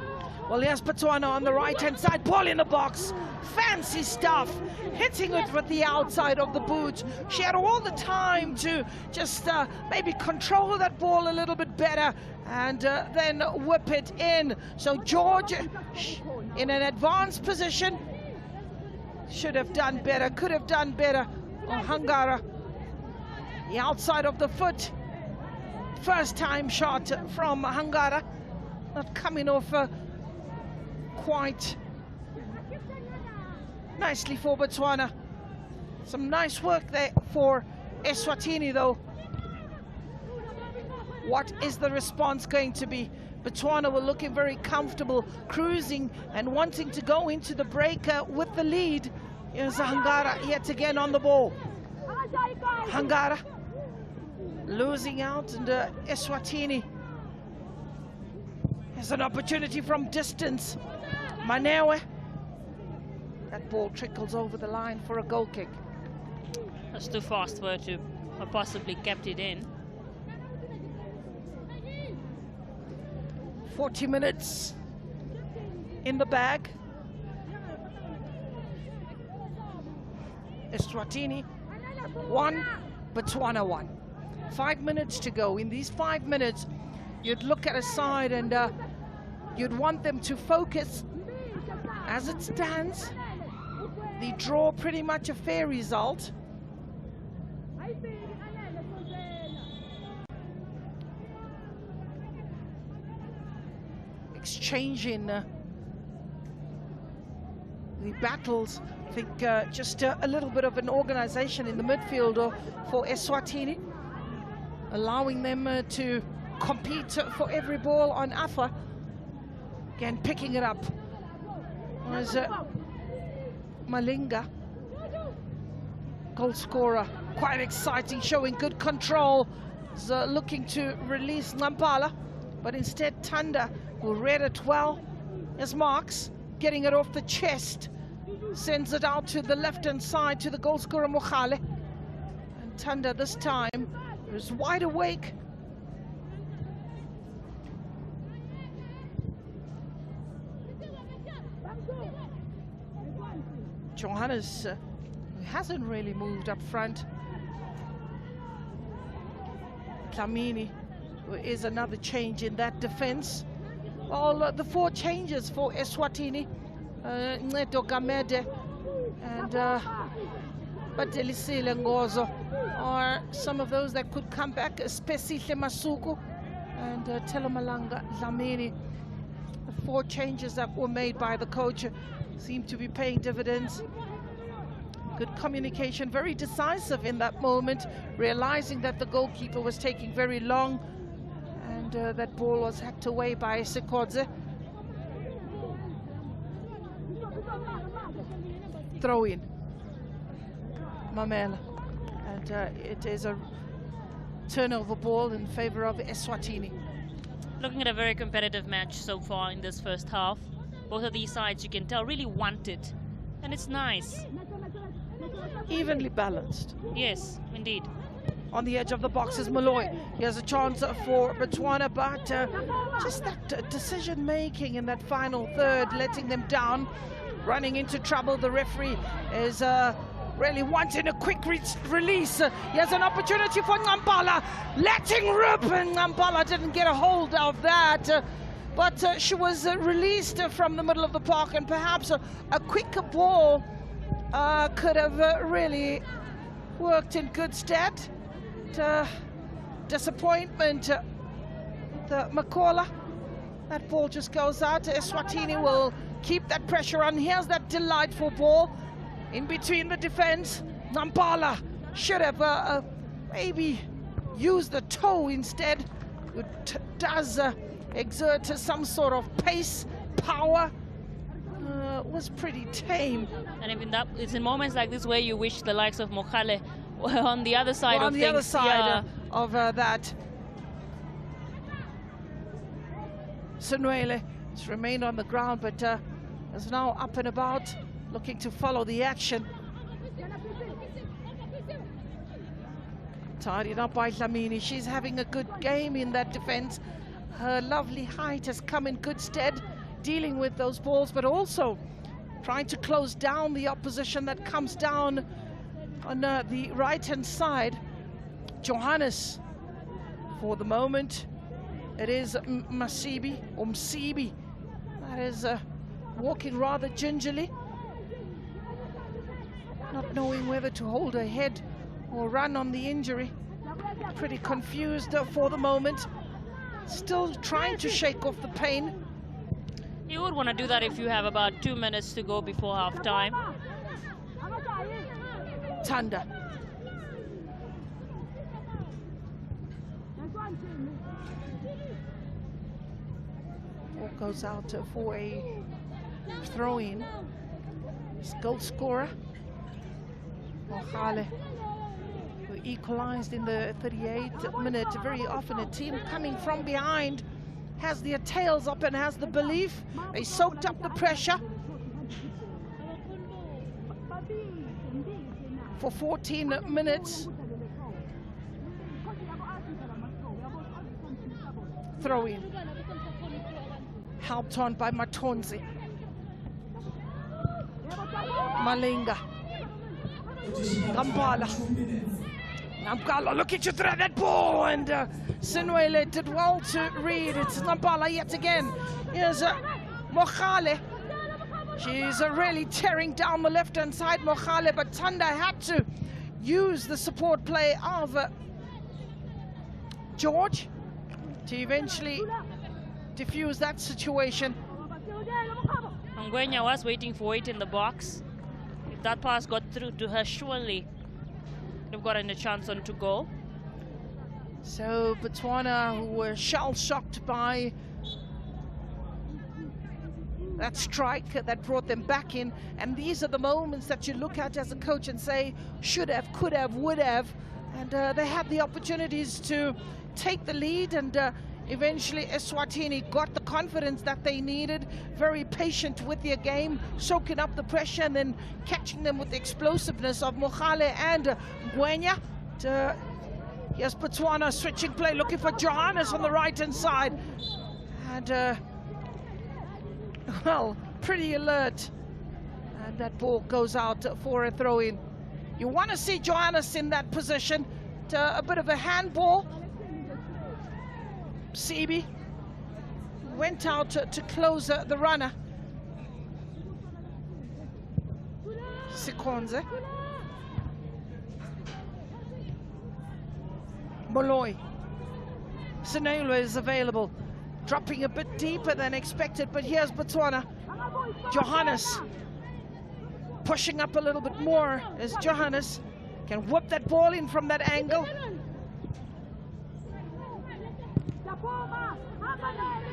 Well, here's Botswana on the right-hand side, ball in the box. Fancy stuff, hitting it with the outside of the boot. She had all the time to just maybe control that ball a little bit better and then whip it in. So George in an advanced position, should have done better, could have done better. Hangara, the outside of the foot. First time shot from Hangara, not coming off quite nicely for Botswana. Some nice work there for Eswatini though. What is the response going to be? Botswana were looking very comfortable, cruising and wanting to go into the break with the lead. Here's Hangara yet again on the ball. Hangara losing out, and Eswatini has an opportunity from distance. Manewe. That ball trickles over the line for a goal kick. That's too fast for her to have possibly kept it in. 40 minutes in the bag. Eswatini 1, Botswana 1. 5 minutes to go. In these 5 minutes, you'd look at a side and you'd want them to focus. As it stands, the draw pretty much a fair result. Exchanging the battles. I think just a little bit of an organization in the midfield for Eswatini, allowing them to compete for every ball on offer. Again, picking it up was Malinga, goal scorer. Quite exciting, showing good control. Is looking to release Nampala, but instead Tanda, who read it well, as Marks getting it off the chest, sends it out to the left-hand side to the goal scorer Mohale. And Tanda this time is wide awake. Johannes hasn't really moved up front. Dlamini, who is another change in that defense. Well, the 4 changes for Eswatini, Ncedo Gamede and Batelisile Ngozo are some of those that could come back, Spesihle Masuku and Telomalanga Dlamini. The 4 changes that were made by the coach seem to be paying dividends. Good communication, very decisive in that moment, realizing that the goalkeeper was taking very long, and that ball was hacked away by Sekodze. Throw in, Mamela, and it is a turnover ball in favor of Eswatini. Looking at a very competitive match so far in this first half. Both of these sides, you can tell, really want it, and it's nice. Evenly balanced. Yes, indeed. On the edge of the box is Malloy. He has a chance for Botswana, but just that decision-making in that final third, letting them down, running into trouble. The referee is really wanting a quick release. He has an opportunity for Nampala, letting rip, and Nampala didn't get a hold of that. But she was released from the middle of the park, and perhaps a quicker ball could have really worked in good stead. Disappointment, the Makola. That ball just goes out. Eswatini will keep that pressure on. Here's that delightful ball in between the defense. Nampala should have maybe used the toe instead. It does exert some sort of pace, power. Was pretty tame. And even that, it's in moments like this where you wish the likes of Mohale were on the other side of things. On the other side of that. Sinuele has remained on the ground, but is now up and about, looking to follow the action. Tidied up by Dlamini. She's having a good game in that defense. Her lovely height has come in good stead, dealing with those balls, but also trying to close down the opposition that comes down on the right-hand side. Johannes, for the moment, it is Masibi, or Msibi, that is walking rather gingerly, not knowing whether to hold her head or run on the injury. Pretty confused for the moment, still trying to shake off the pain. You would want to do that if you have about 2 minutes to go before half-time. Tanda. Ball goes out for a throw-in. Goal scorer, Mohale, who equalized in the 38th minute. Very often a team coming from behind has their tails up and has the belief. They soaked up the pressure for 14 minutes. Throw in. Helped on by Matonzi. Malinga. Kampala. Nampala looking to throw that ball, and Sinuele did well to read. It's Nampala yet again. Here's Mohale. She's really tearing down the left-hand side, Mohale, but Tanda had to use the support play of George to eventually diffuse that situation. Ngwenya was waiting for it in the box. If that pass got through to her, surely they've gotten a chance on to goal. So Botswana, who were shell-shocked by that strike that brought them back in, and these are the moments that you look at as a coach and say, should have, could have, would have, and they had the opportunities to take the lead, and eventually Eswatini got the confidence that they needed, very patient with their game, soaking up the pressure and then catching them with the explosiveness of Mogale and Ngwenya. Here's Botswana switching play, looking for Johannes on the right-hand side, and well, pretty alert, and that ball goes out for a throw-in. You want to see Johannes in that position. A bit of a handball. Sebi went out to close the runner. Sikonze. Moloi. Senelwe is available. Dropping a bit deeper than expected, but here's Botswana. Johannes pushing up a little bit more as Johannes can whip that ball in from that angle.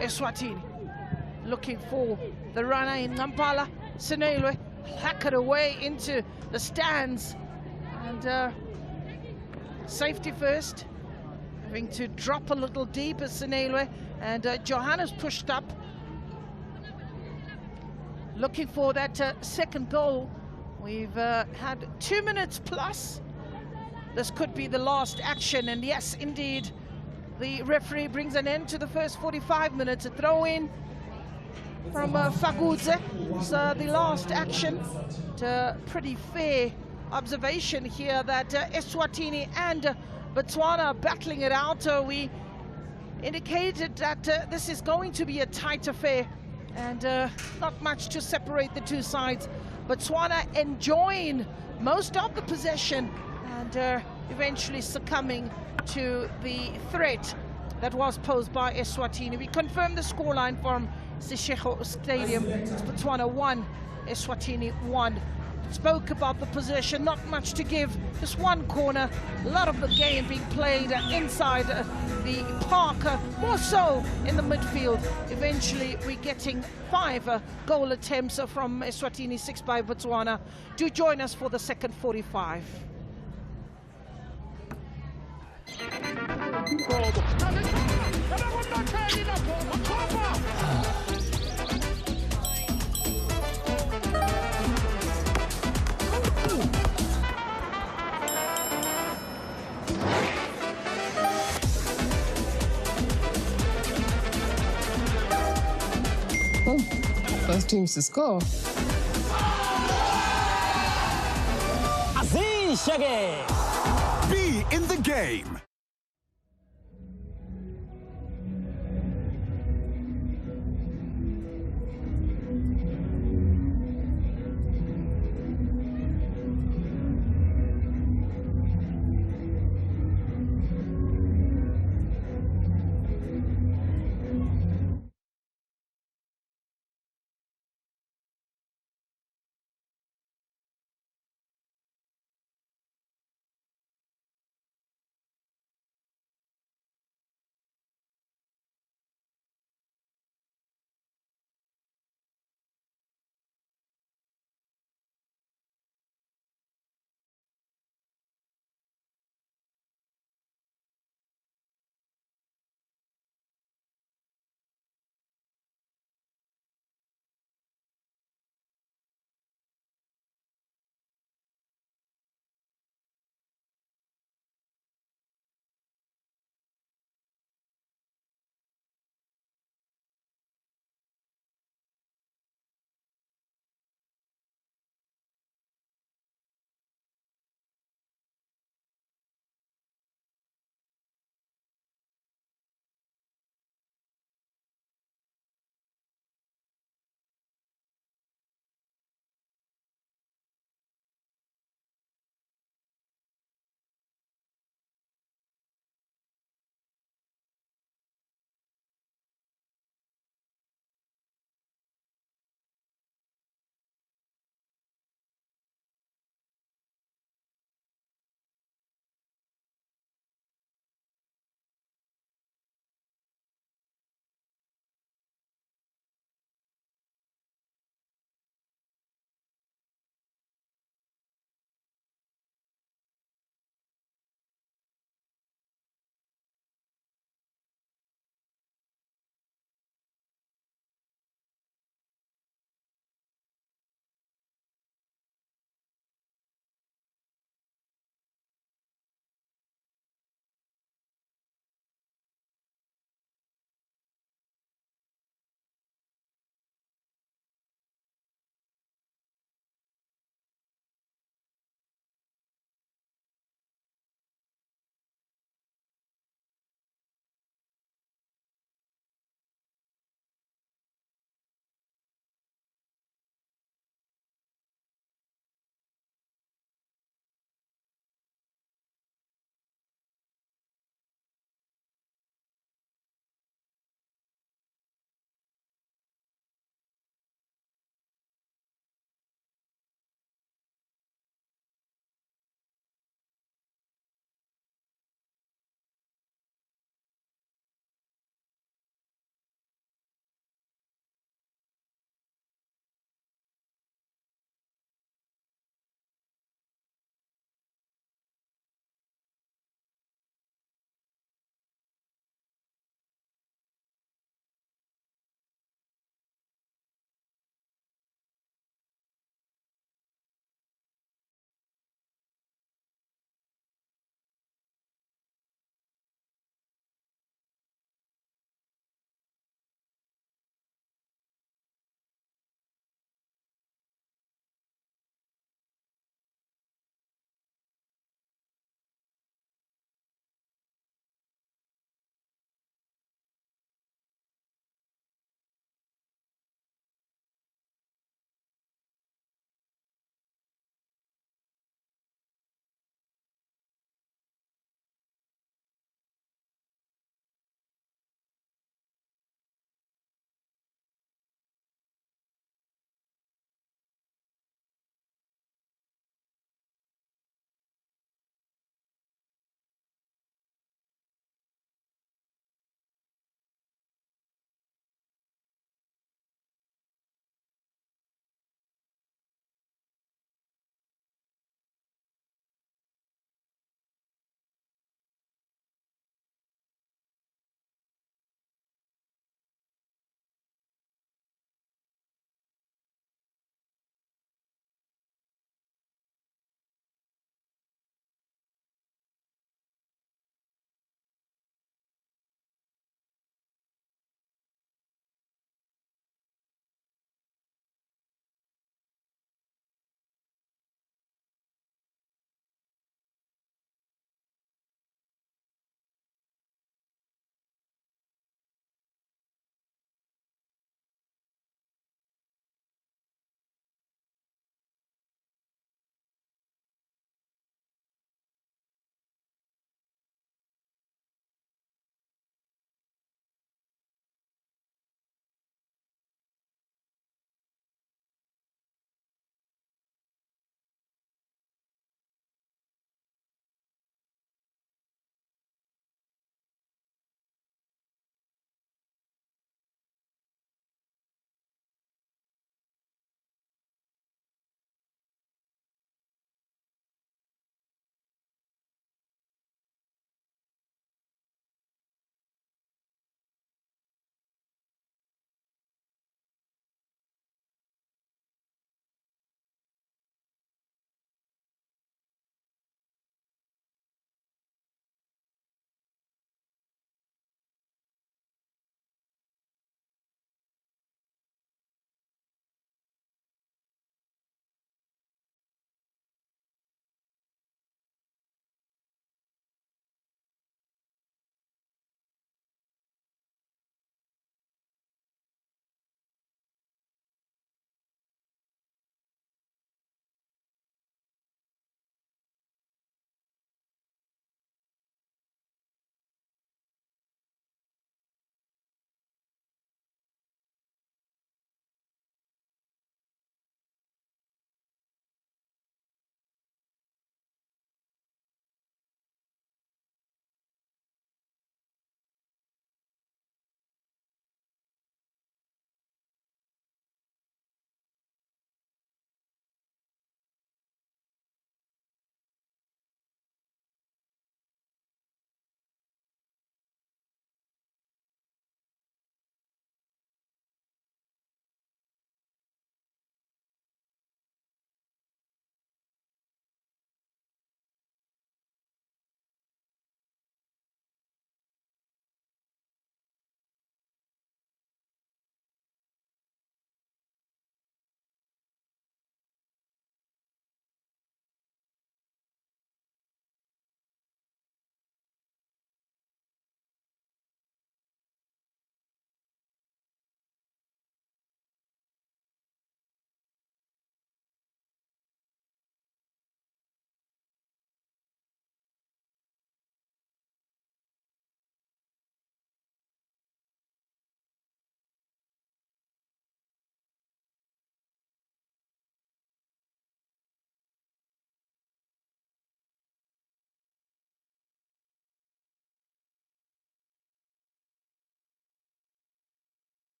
Eswatini looking for the runner in Nampala. Senelwe hack it away into the stands, and safety first, having to drop a little deeper. Senelwe and Johannes pushed up, looking for that second goal. We've had 2 minutes plus. This could be the last action, and yes, indeed, the referee brings an end to the first 45 minutes. A throw-in from Fagudze. So the last action. Pretty fair observation here that Eswatini and Botswana are battling it out. We indicated that this is going to be a tight affair, and not much to separate the two sides. Botswana enjoying most of the possession and eventually succumbing to the threat that was posed by Eswatini. We confirmed the scoreline from Seshego Stadium. It's Botswana 1, Eswatini 1. Spoke about the possession, not much to give, just one corner, a lot of the game being played inside the park, more so in the midfield. Eventually we're getting 5 goal attempts from Eswatini, 6 by Botswana. Do join us for the second 45. Oh, first teams to score. Be in the game.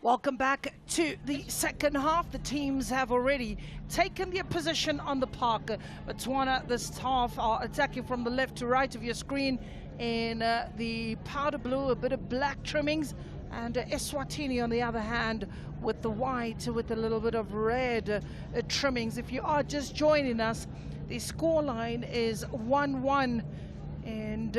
Welcome back to the second half. The teams have already taken their position on the park. Botswana this half are attacking from the left to right of your screen in the powder blue, a bit of black trimmings, and Eswatini on the other hand with the white with a little bit of red trimmings. If you are just joining us, the scoreline is 1-1, and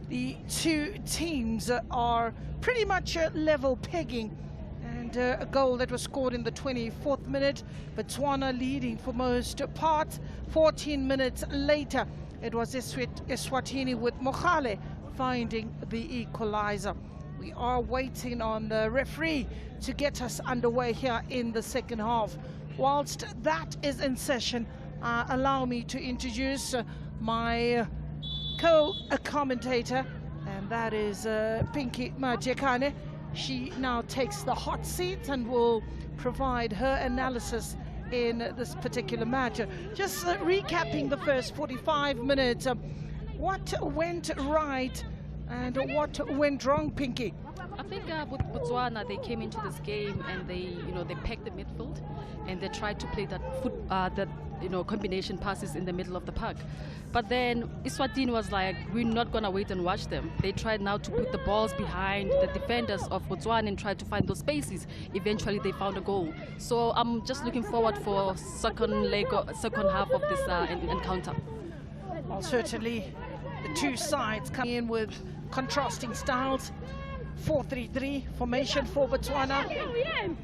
the two teams are pretty much level pegging. And a goal that was scored in the 24th minute, Botswana leading for most part. 14 minutes later, it was Eswatini with Mohale finding the equalizer. We are waiting on the referee to get us underway here in the second half. Whilst that is in session, allow me to introduce my co-commentator, and that is Pinky Majekane. She now takes the hot seat and will provide her analysis in this particular match. Just recapping the first 45 minutes, what went right and what went wrong, Pinky? I think with Botswana, they came into this game and they packed the midfield and they tried to play that combination passes in the middle of the park. But then Eswatini was like, we're not gonna wait and watch them. They tried now to put the balls behind the defenders of Botswana and tried to find those spaces. Eventually, they found a goal. So I'm just looking forward for second half of this encounter. Well, certainly the two sides coming in with contrasting styles. 4-3-3 formation for Botswana.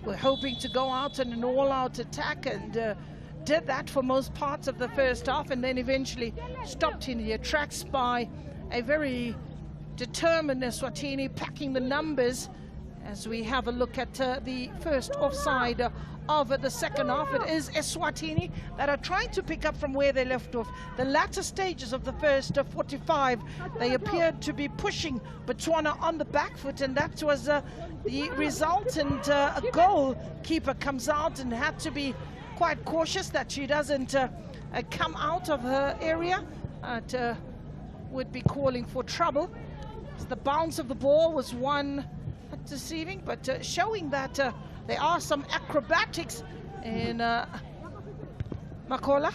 We're hoping to go out in an all-out attack, and did that for most parts of the first half, and then eventually stopped in their tracks by a very determined Eswatini packing the numbers. As we have a look at the first offside of the second half, it is Eswatini that are trying to pick up from where they left off. The latter stages of the first 45, they appeared to be pushing Botswana on the back foot, and that was the result. And a goalkeeper comes out and had to be quite cautious that she doesn't come out of her area. It would be calling for trouble. The bounce of the ball was one deceiving, but showing that there are some acrobatics in Makola.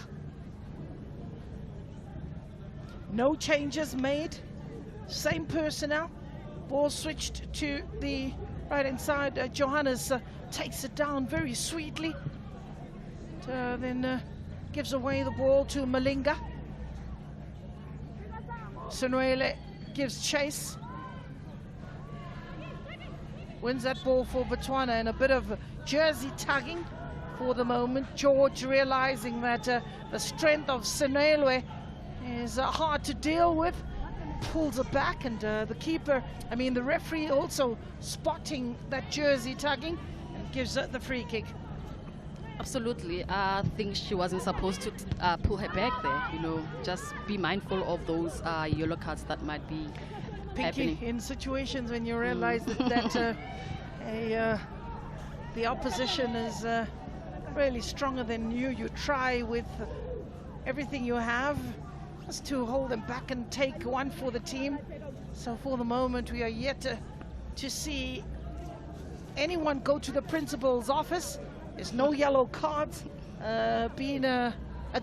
No changes made, same personnel. Ball switched to the right hand side. Johannes takes it down very sweetly. Then gives away the ball to Malinga. Senwele gives chase. Wins that ball for Botswana, and a bit of jersey tugging for the moment. George realizing that the strength of Senwele is hard to deal with. Pulls it back, and the referee also spotting that jersey tugging and gives the free kick. Absolutely. I think she wasn't supposed to pull her back there. Just be mindful of those yellow cards that might be happening. In situations when you realize that the opposition is really stronger than you, you try with everything you have just to hold them back and take one for the team. So for the moment, we are yet to see anyone go to the principal's office. There's no yellow cards. Been a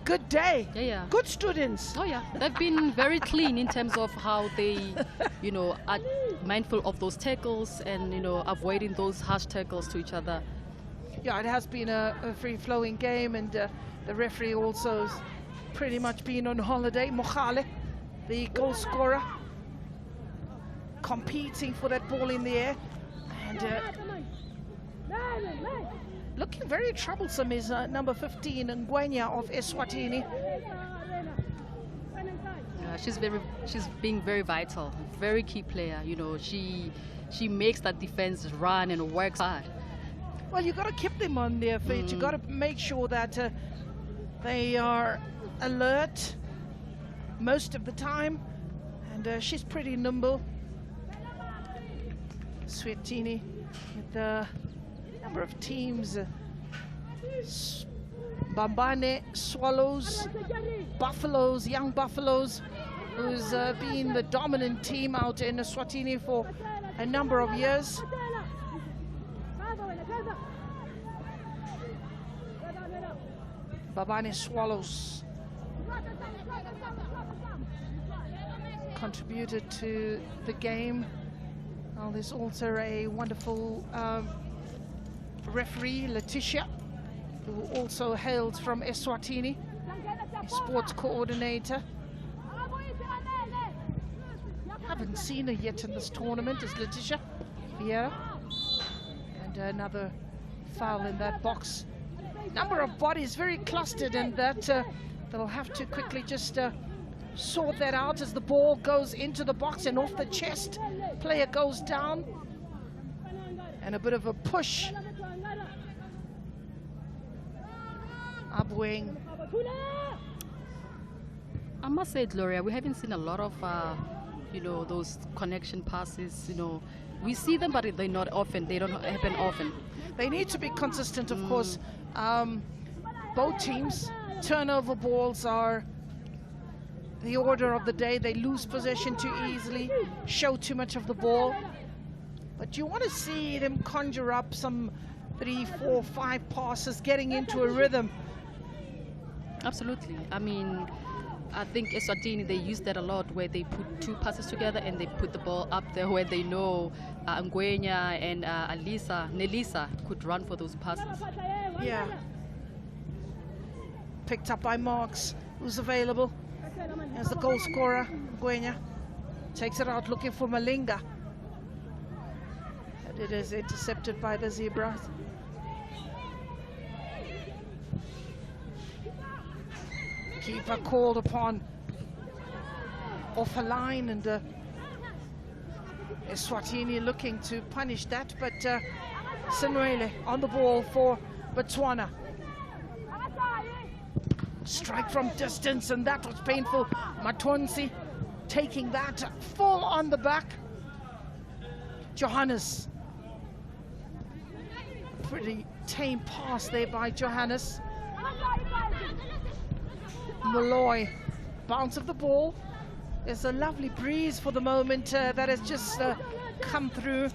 good day. Yeah. Good students. Oh yeah, they've been very clean in terms of how they, are mindful of those tackles and avoiding those harsh tackles to each other. Yeah, it has been a free-flowing game, and the referee also has pretty much been on holiday. Mohale, the goal scorer, competing for that ball in the air, and looking very troublesome is number 15, Ngwenya of Eswatini. She's being very vital, very key player. She makes that defense run and works hard. Well, you got to keep them on their feet. You got to make sure that they are alert most of the time, and she's pretty nimble. Eswatini with the number of teams. Bambane Swallows, Buffaloes, young Buffaloes, who's been the dominant team out in Eswatini for a number of years. Babane Swallows contributed to the game. Now there's also a wonderful referee, Letitia, who also hails from Eswatini, a sports coordinator. Haven't seen her yet in this tournament, is Letitia Vieira. And another foul in that box. Number of bodies very clustered, and that they'll have to quickly just sort that out as the ball goes into the box and off the chest. Player goes down, and a bit of a push. Upwing. I must say, Gloria, we haven't seen a lot of, those connection passes. We see them, but they're not often. They don't happen often. They need to be consistent, of course. Both teams, turnover balls are the order of the day. They lose possession too easily, show too much of the ball. But you want to see them conjure up some 3, 4, 5 passes, getting into a rhythm. Absolutely. I mean, I think Eswatini, they use that a lot, where they put 2 passes together and they put the ball up there where they know Ngwenya and Nelisa could run for those passes. Yeah. Picked up by Marks, who's available as the goal scorer. Ngwenya takes it out looking for Malinga. And it is intercepted by the Zebras. Keeper called upon off a line, and Eswatini looking to punish that, but Sinwele on the ball for Botswana. Strike from distance, and that was painful. Matonsi taking that full on the back. Johannes. Pretty tame pass there by Johannes. Molloy, bounce of the ball. There's a lovely breeze for the moment that has just come through,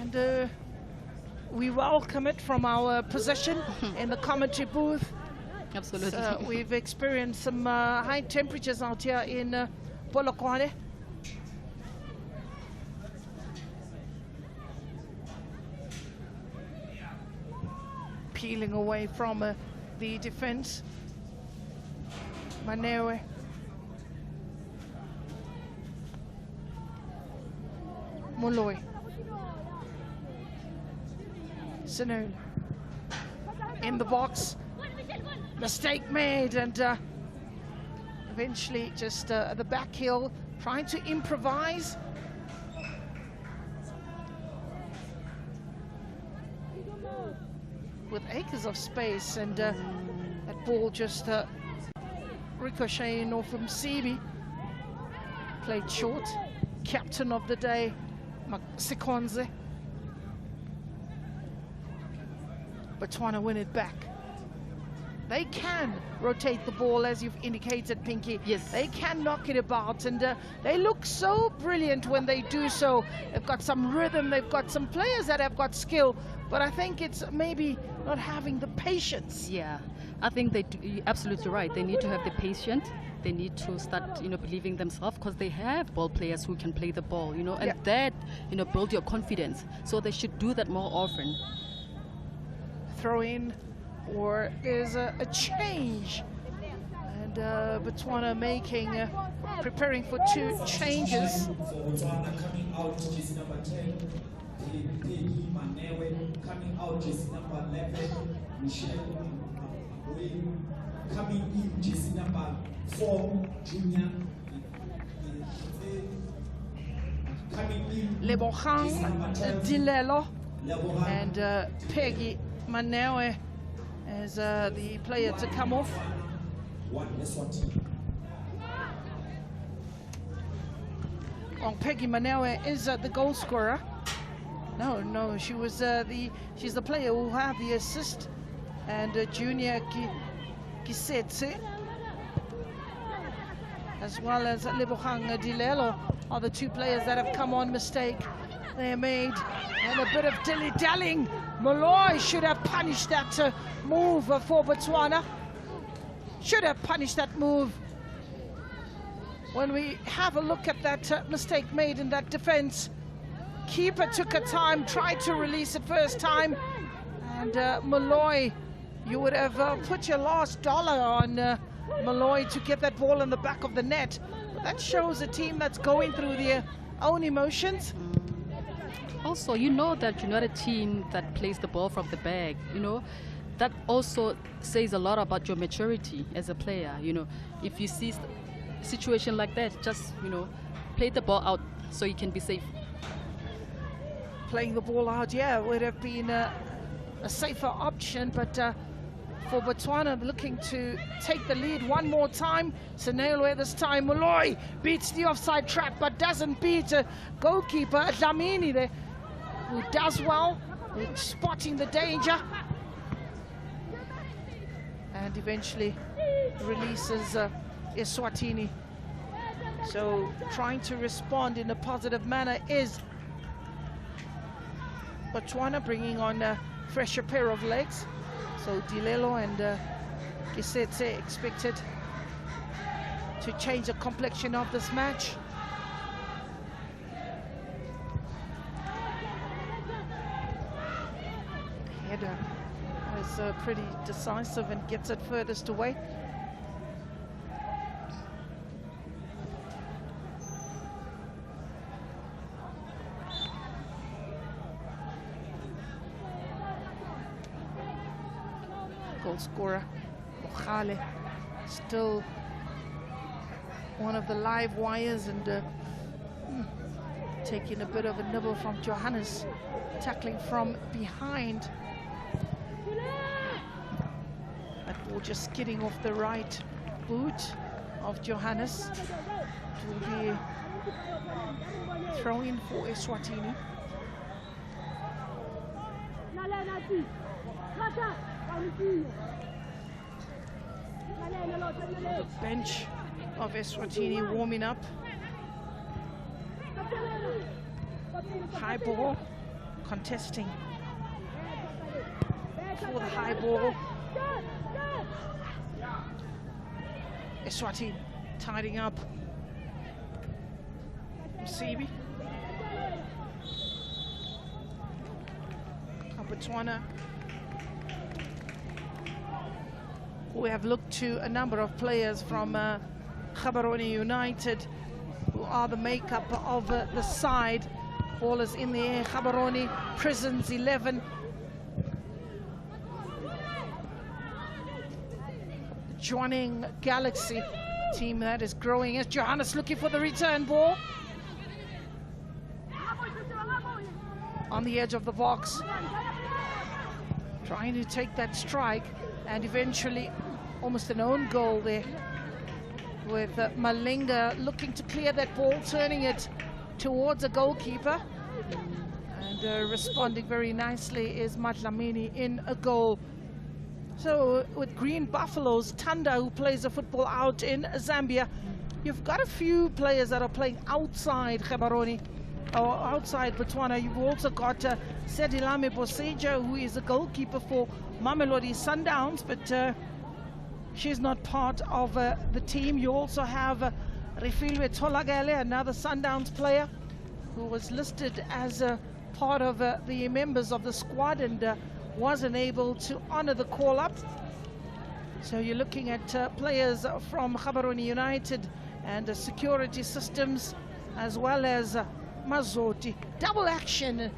and we welcome it from our position in the commentary booth. Absolutely. So we've experienced some high temperatures out here in Polokwane. Peeling away from the defense. Manewe. Molloy. Sanu. In the box. Mistake made, and eventually just the back heel, trying to improvise. With acres of space, and that ball just ricocheting off from Sibi. Played short. Captain of the day, Sikonze. Botswana win it back. They can rotate the ball, as you've indicated, Pinky. Yes. They can knock it about, and they look so brilliant when they do so. They've got some rhythm, they've got some players that have got skill, but I think it's maybe not having the patience. Yeah, I think you're absolutely right. They need to have the patience. They need to start, believing themselves, because they have ball players who can play the ball, and that, build your confidence. So they should do that more often. Throw in, or there's a change, and Botswana preparing for 2 changes. Coming out, jersey number 10, Peggy Manewe. Coming out, jersey number 11, Michelle. Coming in, jersey number 4, Junior. Coming in, Lebogang Dilelo and Peggy Manewe as the player to come off. Well, Peggy Manewe is the goal scorer. No, she was she's the player who had the assist, and Junior Kisetse, as well as Lebogang Dilelo, are the 2 players that have come on mistake. They made, and a bit of dilly-dallying. Molloy should have punished that move for Botswana. should have punished that move. When we have a look at that mistake made in that defense, keeper took her time, tried to release it first time, and Malloy, you would have put your last dollar on Malloy to get that ball in the back of the net. That shows a team that's going through their own emotions. Also, you know that you're not a team that plays the ball from the bag, you know. That also says a lot about your maturity as a player, you know. If you see a situation like that, just, you know, play the ball out so you can be safe. Playing the ball out, yeah, would have been a safer option, but for Botswana looking to take the lead one more time. Senelwe this time, Malloy beats the offside trap but doesn't beat goalkeeper Dlamini there, who does well in spotting the danger and eventually releases Eswatini. So trying to respond in a positive manner is Botswana, bringing on a fresher pair of legs. So Dilelo and Kisetse expected to change the complexion of this match. Header is pretty decisive and gets it furthest away. Goal scorer Khale still one of the live wires, and taking a bit of a nibble from Johannes, tackling from behind. That ball just skidding off the right boot of Johannes. It will be throw in for Eswatini. The bench of Eswatini warming up. High ball, contesting for the high ball. Eswatini tidying up. Msibi. Botswana, we have looked to a number of players from Gaborone United, who are the makeup of the side. Ball is in the air. Gaborone Prisons 11. Joining Galaxy, team that is growing. As Johannes looking for the return ball. On the edge of the box. Trying to take that strike, and eventually almost an own goal there, with Malinga looking to clear that ball, turning it towards a goalkeeper, and responding very nicely is Matlamini in a goal. So with Green Buffaloes, Tanda, who plays a football out in Zambia, you've got a few players that are playing outside Gaborone or outside Botswana. You've also got Sedilame Boseja, who is a goalkeeper for Mamelodi Sundowns, but she's not part of the team. You also have Refilwe Tolagale, another Sundowns player, who was listed as part of the members of the squad and wasn't able to honor the call-up. So you're looking at players from Gaborone United and Security Systems, as well as Mazoti, double action,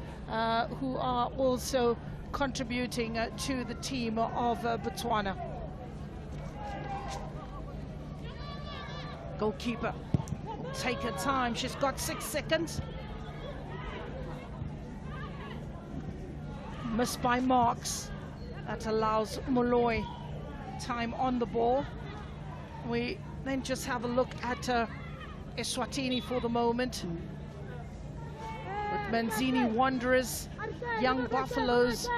who are also contributing to the team of Botswana. Goalkeeper will take her time. She's got 6 seconds. Missed by Marks. That allows Molloy time on the ball. We then just have a look at Eswatini for the moment. With Manzini Wanderers, Young Buffaloes,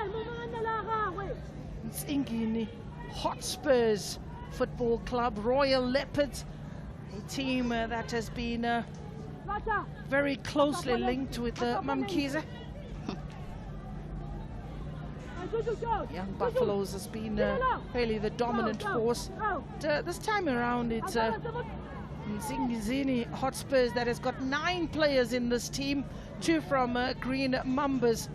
Nsingini Hotspurs Football Club, Royal Leopards, a team that has been very closely linked with Mamkiza. Young Buffaloes has been really the dominant force. This time around, it's Mzingizini Hotspurs that has got 9 players in this team, 2 from Green Mambas,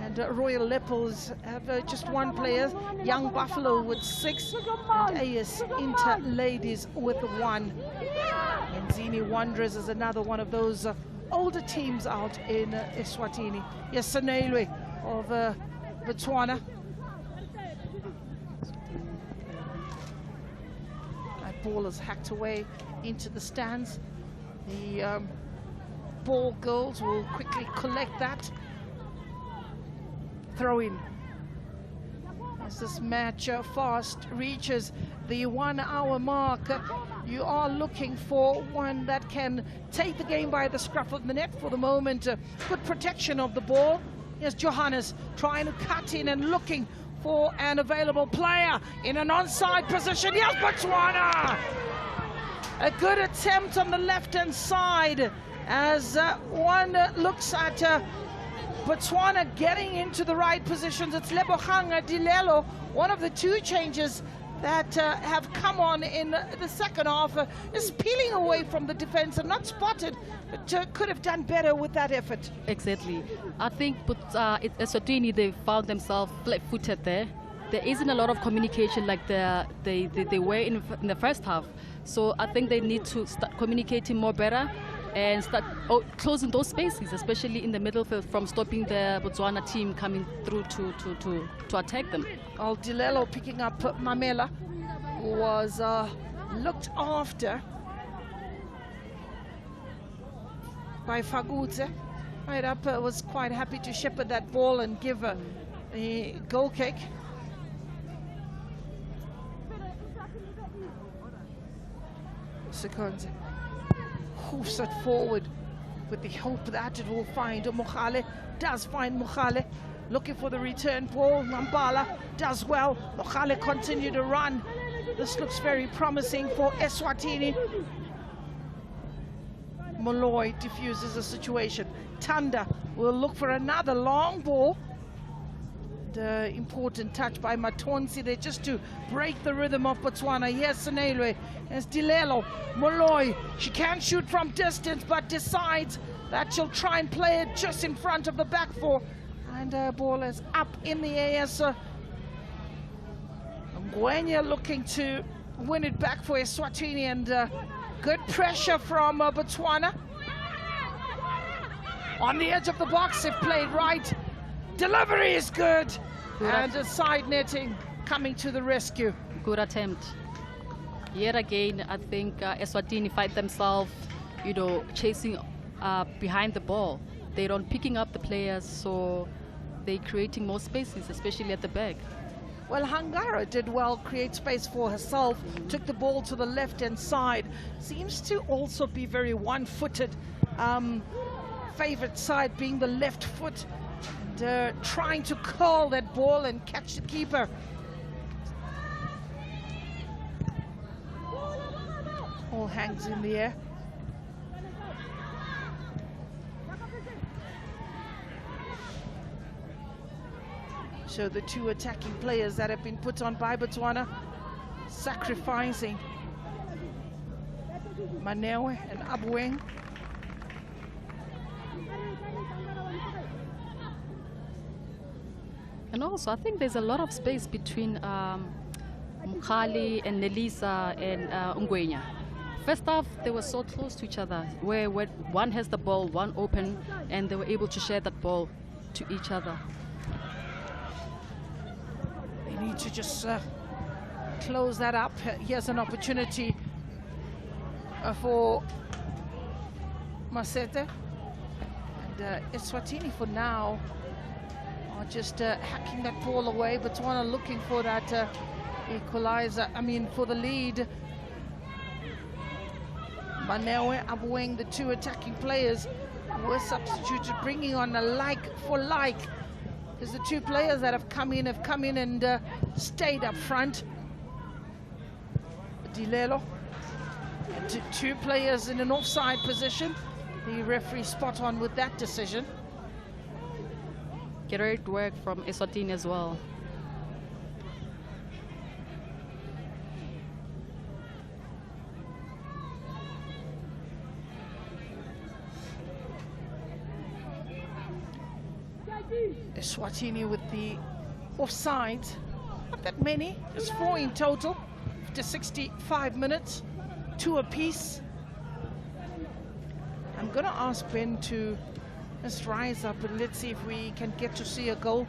and Royal Leopards have just 1 player. Young Buffalo with 6, and AS Inter Ladies with 1. Mzini Wanderers is another one of those older teams out in Eswatini. Yes, Sanelwe of Botswana. That ball is hacked away into the stands. The ball girls will quickly collect that. Throw in. As this match fast reaches the 1 hour mark, you are looking for one that can take the game by the scruff of the neck for the moment. Good protection of the ball. Yes, Johannes trying to cut in and looking for an available player in an onside position. Yes, Botswana! A good attempt on the left-hand side as one looks at Botswana getting into the right positions. It's Lebogang Dilelo, one of the 2 changes that have come on in the second half, is peeling away from the defense and not spotted, but could have done better with that effort. Exactly. I think Eswatini, they found themselves flat-footed there. There isn't a lot of communication like they were in the first half. So I think they need to start communicating more better and start closing those spaces, especially in the middle field, from stopping the Botswana team coming through to attack them. Well, Dilelo picking up Mamela, who was looked after by Fagutse. Right up, was quite happy to shepherd that ball and give a goal kick. Seconds. Hoofs it forward with the hope that it will find Mokhale. Does find Mokhale. Looking for the return ball. Mambala does well. Mokhale continue to run. This looks very promising for Eswatini. Molloy diffuses the situation. Tanda will look for another long ball. The important touch by Matonsi there just to break the rhythm of Botswana. Yes, Sanelwe. As Dilelo, Molloy, she can shoot from distance but decides that she'll try and play it just in front of the back four. And ball is up in the air. So Ngwenya looking to win it back for Eswatini, and good pressure from Botswana. On the edge of the box, if played right. Delivery is good. And a side netting coming to the rescue. Good attempt. Yet again, I think Eswatini find themselves, chasing behind the ball. They don't picking up the players, so they're creating more spaces, especially at the back. Well, Hangara did well, create space for herself, took the ball to the left-hand side. Seems to also be very one-footed. Favorite side being the left foot. And trying to curl that ball and catch the keeper. All hangs in the air. So the 2 attacking players that have been put on by Botswana, sacrificing Manewe and Abueng. And also, I think there's a lot of space between Mukhali and Nelisa and Ngwenya. First half, they were so close to each other, where one has the ball, one open, and they were able to share that ball to each other. They need to just close that up. Here's an opportunity for Masete. And Eswatini for now are just hacking that ball away. Botswana looking for that equalizer, for the lead. Manewe, Abueng, the 2 attacking players were substituted, bringing on a like for like. Because the 2 players that have come in and stayed up front. Dilelo, 2 players in an offside position. The referee spot on with that decision. Great work from Eswatini as well. Eswatini with the offside. Not that many, just 4 in total. After 65 minutes, 2 apiece. I'm going to ask Ben to just rise up and let's see if we can get to see a goal.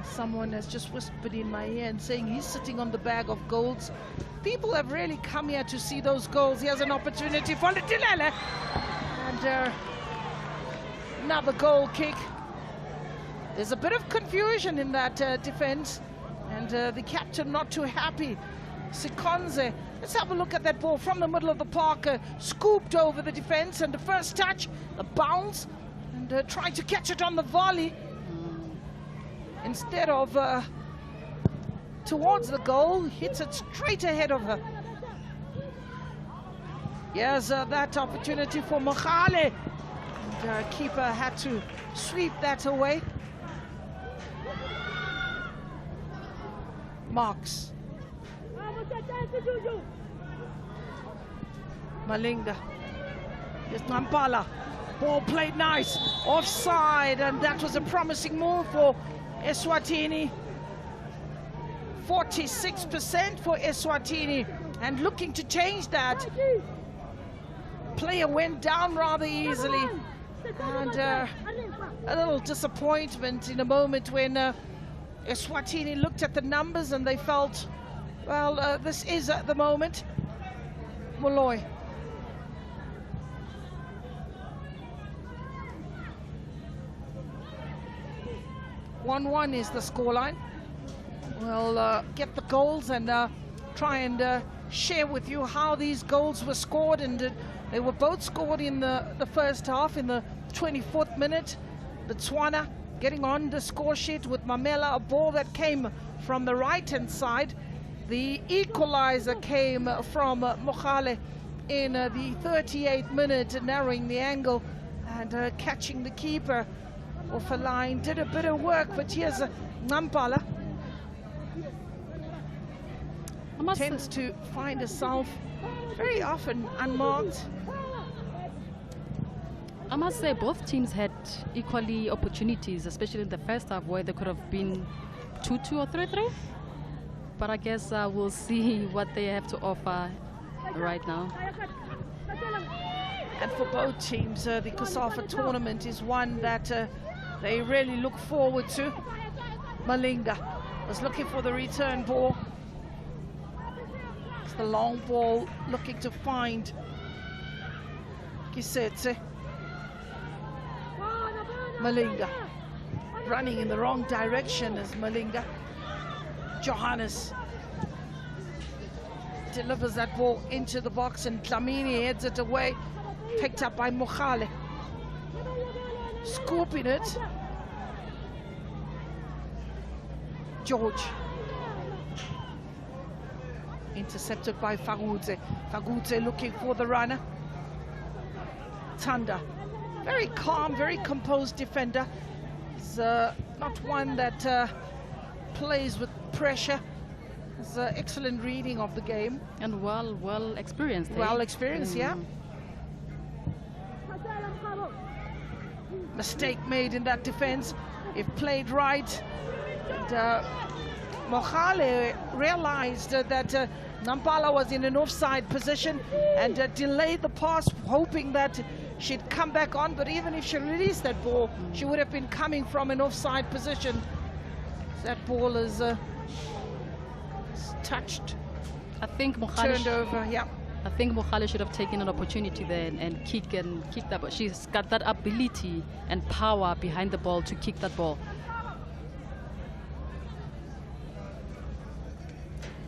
Someone has just whispered in my ear and saying he's sitting on the bag of goals. People have really come here to see those goals. Here's an opportunity for Litilele. And another goal kick. There's a bit of confusion in that defense, and the captain not too happy. Sikonze, let's have a look at that ball from the middle of the park, scooped over the defense, and the first touch, the bounce, and trying to catch it on the volley instead of towards the goal, hits it straight ahead of her. Here's that opportunity for Mokhale, and keeper had to sweep that away. Marks. Malinga. Here's Nampala. Ball played nice. Offside, and that was a promising move for Eswatini. 46% for Eswatini, and looking to change that. Player went down rather easily, and a little disappointment in a moment when Eswatini looked at the numbers and they felt, well, this is at the moment. Molloy. (1-1) is the scoreline. We'll get the goals and try and share with you how these goals were scored, and they were both scored in the first half, in the 24th minute. Botswana getting on the score sheet with Mamela, a ball that came from the right-hand side. The equalizer came from Mokhale in the 38th minute, narrowing the angle and catching the keeper off a line. Did a bit of work, but here's Nampala. Tends to find herself very often unmarked. I must say both teams had equally opportunities, especially in the first half where they could have been 2-2 or 3-3. But I guess we'll see what they have to offer right now. And for both teams, the COSAFA tournament is one that they really look forward to. Malinga was looking for the return ball. It's the long ball looking to find Kisetse. Malinga running in the wrong direction as Malinga. Johannes delivers that ball into the box, and Dlamini heads it away, picked up by Mokhale. Scooping it. George. Intercepted by Fagudze. Fagudze looking for the runner. Tanda. Very calm, very composed defender. He's not one that plays with pressure. Has excellent reading of the game. And well experienced. Well experienced, yeah. Mistake made in that defense, if played right. And Mokhale realized that Nampala was in an offside position and delayed the pass, hoping that she'd come back on, but even if she released that ball, she would have been coming from an offside position. That ball is touched, I think turned over, yeah. I think Mokhale should have taken an opportunity there and kicked that ball. She's got that ability and power behind the ball to kick that ball.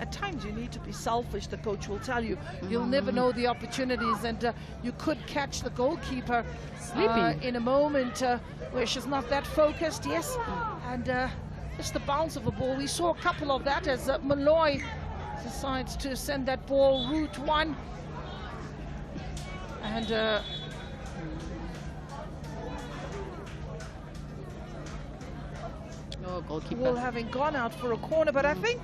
At times you need to be selfish, the coach will tell you. You'll never know the opportunities, and you could catch the goalkeeper in a moment where she's not that focused, yes. And just the bounce of a ball. We saw a couple of that as Molloy decides to send that ball route one. And goalkeeper. Will having gone out for a corner, but I think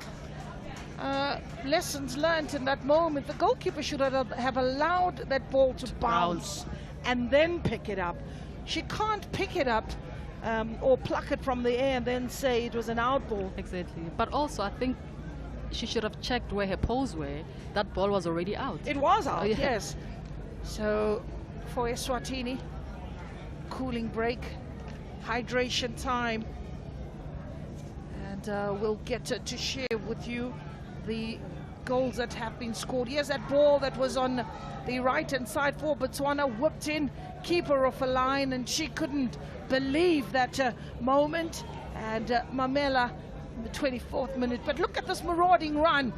lessons learned in that moment. The goalkeeper should have allowed that ball to bounce and then pick it up. She can't pick it up or pluck it from the air and then say it was an out ball. Exactly. But also, I think she should have checked where her poles were. That ball was already out. It was out, yeah. yes. So for Eswatini, cooling break, hydration time, and we'll get to share with you the goals that have been scored. Here's that ball that was on the right-hand side for Botswana, whipped in, keeper off a line, and she couldn't believe that moment. And Mamela in the 24th minute. But look at this marauding run,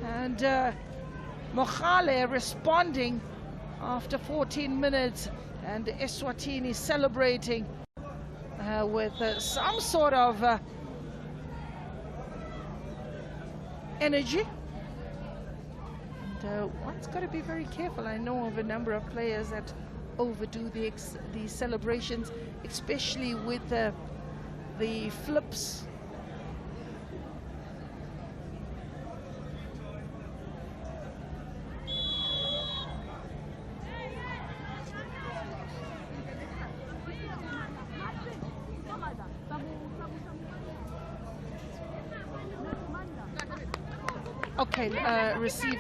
and Mogale responding after 14 minutes, and Eswatini celebrating with some sort of energy. And one's got to be very careful. I know of a number of players that overdo the celebrations, especially with the flips. Okay, received.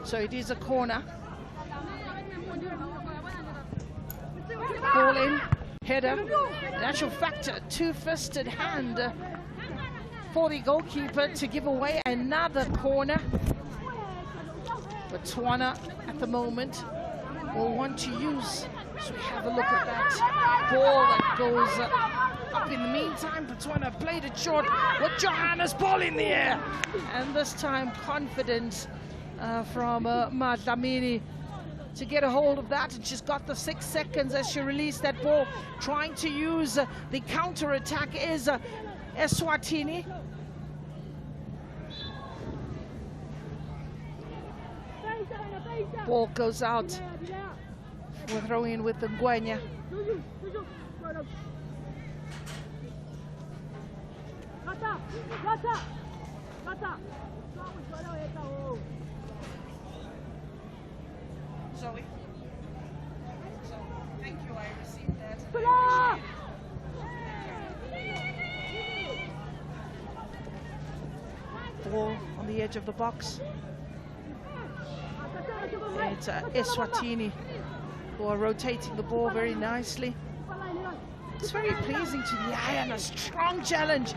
So it is a corner. Ball in, header. In actual fact, a two-fisted hand for the goalkeeper to give away another corner. Botswana at the moment will want to use. So we have a look at that ball that goes up. In the meantime, Botswana played it short with Johannes' ball in the air. And this time confidence from Madlamini to get a hold of that. And she's got the 6 seconds as she released that ball. Trying to use the counter-attack is Eswatini. Ball goes out. We're throwing in with the Ngwenya. Zoe. So, thank you, I received that. Ball on the edge of the box. It's Eswatini who are rotating the ball very nicely. It's very pleasing to the eye, and a strong challenge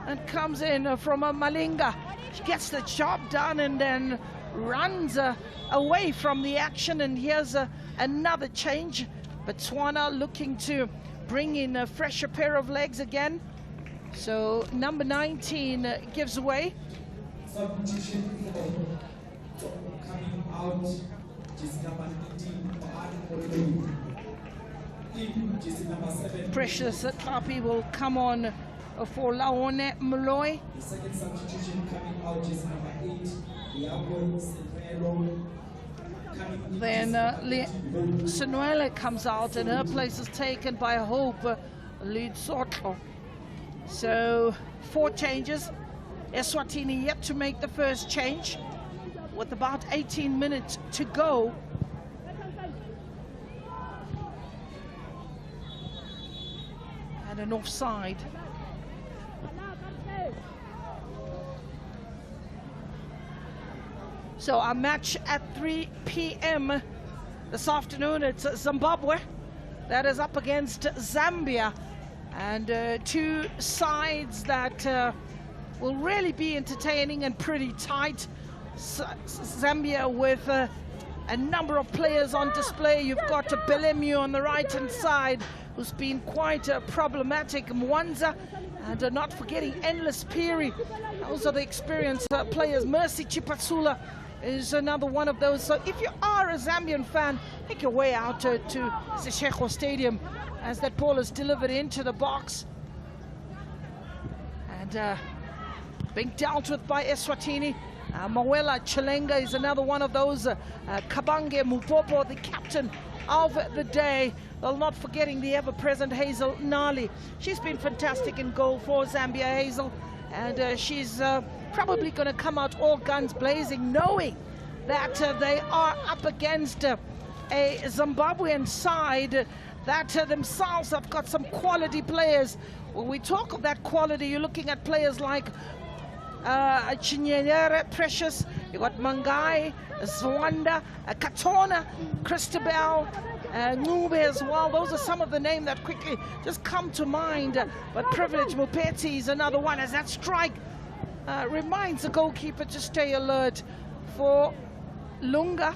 and comes in from Malinga. She gets the job done and then runs away from the action. And here's another change. Botswana looking to bring in a fresher pair of legs again. So number 19 gives away. Substitution coming out is number 18. Jersey number 7. Precious Klapi will come on for Laone Molloy. The second substitution coming out is number 8. Diabo Senrelo. Then Sinuele comes out, and her place is taken by Hope Lidsotlo. So 4 changes. Eswatini yet to make the first change with about 18 minutes to go. And an offside. So our match at 3 p.m. this afternoon, it's Zimbabwe that is up against Zambia. And 2 sides that will really be entertaining and pretty tight. Zambia with a number of players on display. You've got Belemu on the right-hand side, who's been quite problematic. Mwanza, and not forgetting Endless Piri. Those are the experienced players. Mercy Chipasula is another one of those. So if you are a Zambian fan, make your way out to Seshego Stadium as that ball is delivered into the box. And being dealt with by Eswatini. Mawela Chilenga is another one of those. Kabange Mupopo, the captain of the day. Well, not forgetting the ever-present Hazel Nali. She's been fantastic in goal for Zambia, Hazel. And she's probably going to come out all guns blazing, knowing that they are up against a Zimbabwean side that themselves have got some quality players. When we talk of that quality, you're looking at players like Chinyere, Precious, you got Mangai, Zwanda, Katona, Christabel, Ngube as well. Those are some of the names that quickly just come to mind. But Privilege Mupeti is another one, as that strike reminds the goalkeeper to stay alert. For Lunga,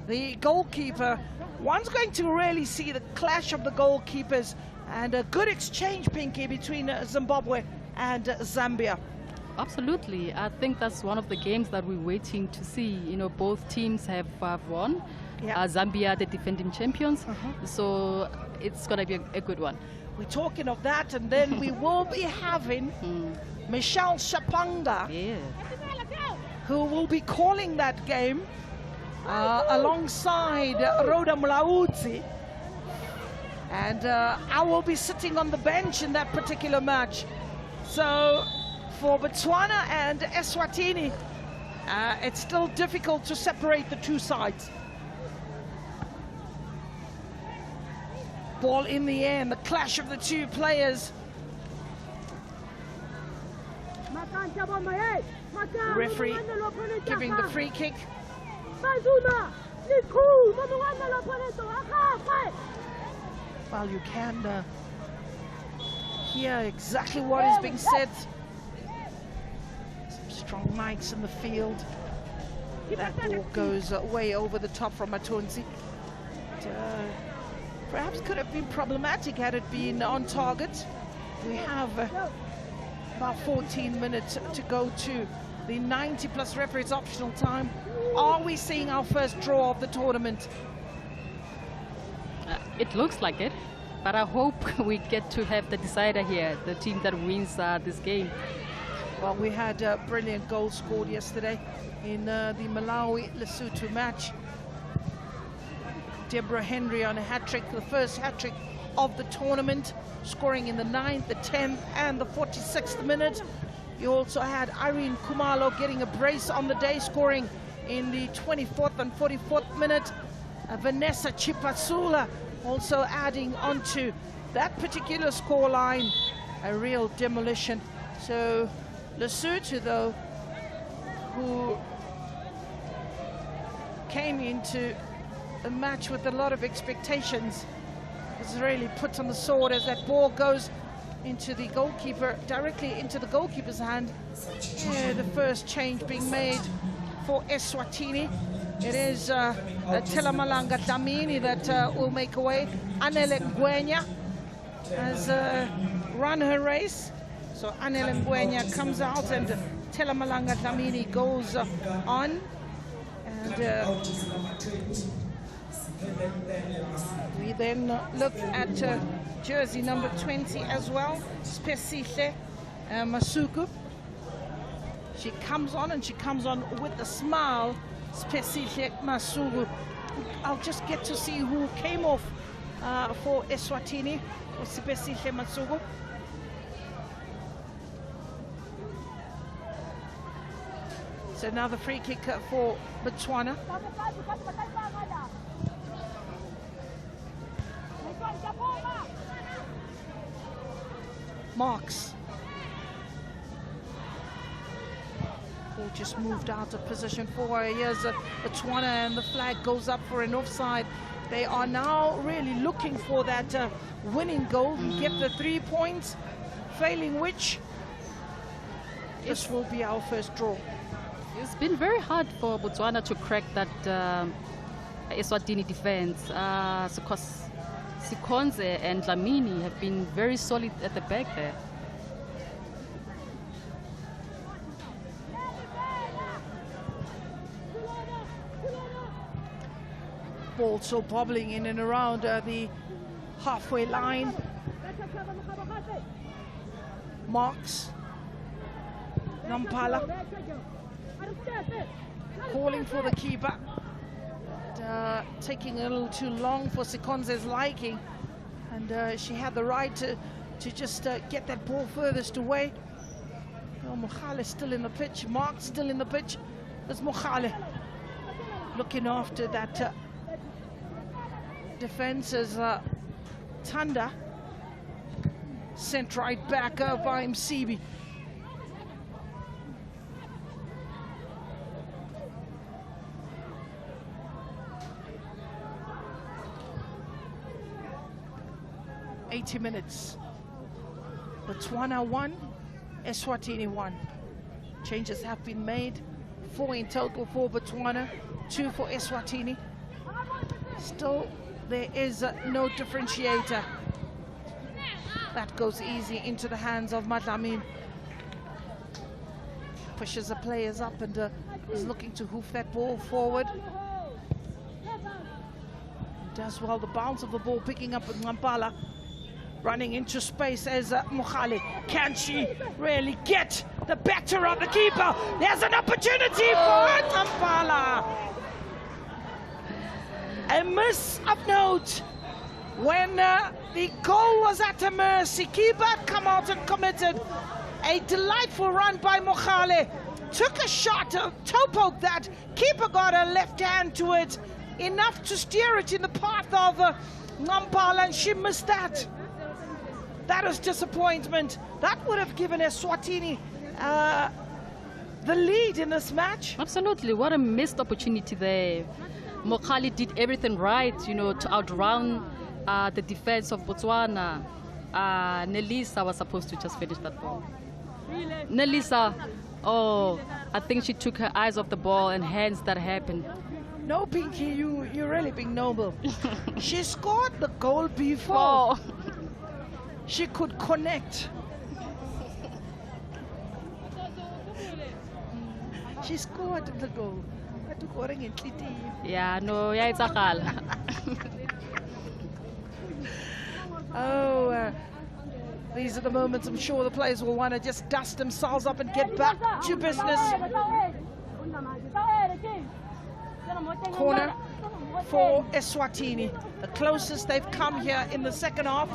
the goalkeeper, one's going to really see the clash of the goalkeepers, and a good exchange, Pinky, between Zimbabwe and Zambia. Absolutely. I think that's one of the games that we're waiting to see. You know, both teams have won. Yeah. Zambia, the defending champions. So it's going to be a good one. We're talking of that, and then we will be having Michelle Shapanga, who will be calling that game alongside Rhoda Mlaudzi. And I will be sitting on the bench in that particular match. So for Botswana and Eswatini, it's still difficult to separate the two sides. Ball in the air, and the clash of the two players. The referee giving the free kick. Well, you can hear exactly what is being said. Some strong mics in the field. That ball goes way over the top from Matunzi. Perhaps could have been problematic had it been on target. We have about 14 minutes to go to the 90-plus referee's optional time. Are we seeing our first draw of the tournament? It looks like it, but I hope we get to have the decider here, the team that wins this game. Well, we had a brilliant goal scored yesterday in the Malawi-Lesotho match. Deborah Henry on a hat-trick, the first hat-trick of the tournament, scoring in the 9th, the 10th, and the 46th minute. You also had Irene Kumalo getting a brace on the day, scoring in the 24th and 44th minute. Vanessa Chipasula also adding onto that particular scoreline. A real demolition. So Lesotho, though, who came into a match with a lot of expectations, was really put on the sword as that ball goes into the goalkeeper, directly into the goalkeeper's hand. Yeah, the first change being made for Eswatini. It is Telamalanga Dlamini that will make away. Anele Ngwenya has run her race. So Anele Ngwenya comes out and Telamalanga Dlamini goes on. And we then look at jersey number 20 as well, Spesihle Masuku. She comes on, and she comes on with a smile, Spesihle Masuku. I'll just get to see who came off for Eswatini, for Spesihle Masuku. So another free kick for Botswana. Marks. Ball just moved out of position for her. Here's Botswana, and the flag goes up for an offside. They are now really looking for that winning goal and get the 3 points, failing which this will be our first draw. It's been very hard for Botswana to crack that Eswatini defense. Because Sikonze and Dlamini have been very solid at the back there. Ball so bobbling in and around the halfway line. Marks. Nampala. calling for the keeper. Taking a little too long for Sikonze's liking, and she had the right to just get that ball furthest away. Oh, Mokhale still in the pitch, Mark's still in the pitch. There's Mokhale looking after that defense as Tanda sent right back by Msibi. Minutes. Botswana 1, Eswatini 1. Changes have been made. 4 in total for Botswana, 2 for Eswatini. Still, there is no differentiator. That goes easy into the hands of Madlamini. Pushes the players up and is looking to hoof that ball forward. Does well, the bounce of the ball picking up with Ngampala. Running into space as Mokhale. Can she really get the better of the keeper? There's an opportunity for Ngampala. A miss of note when the goal was at a mercy. Keeper had come out and committed a delightful run by Mokhale. Took a shot, toe poke that. Keeper got a left hand to it. Enough to steer it in the path of Ngampala, and she missed that. That is disappointment. That would have given Eswatini the lead in this match. Absolutely, what a missed opportunity there. Mokhale did everything right, you know, to outrun the defense of Botswana. Nelisa was supposed to just finish that ball. Nelisa, oh, I think she took her eyes off the ball, and hence that happened. No, Pinky, you're really being noble. She scored the goal before. She could connect. She scored the goal. Yeah, no, yeah, it's a call. Oh, these are the moments I'm sure the players will want to just dust themselves up and get back to business. Corner for Eswatini. The closest they've come here in the second half.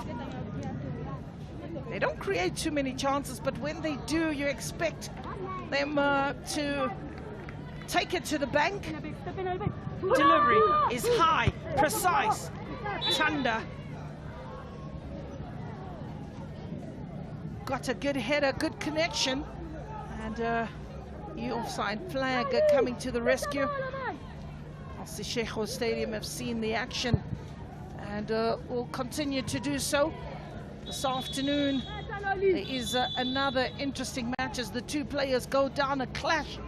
They don't create too many chances, but when they do, you expect them to take it to the bank. Delivery is high, precise. Tanda got a good header, good connection, and the offside flag coming to the rescue. Al-Sisheho Stadium have seen the action and will continue to do so. This afternoon there is another interesting match as the two players go down a clash,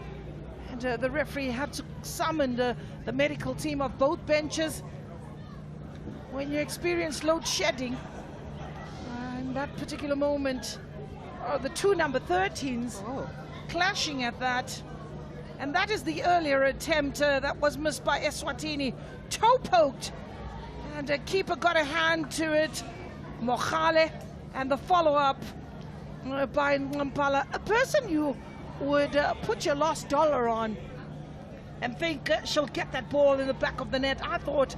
and the referee had to summon the medical team of both benches. When you experience load shedding, in that particular moment, the two number 13s clashing at that, and that is the earlier attempt that was missed by Eswatini, toe poked, and a keeper got a hand to it. Mokhale, and the follow-up by Ngampala, a person you would put your last dollar on and think she'll get that ball in the back of the net. I thought,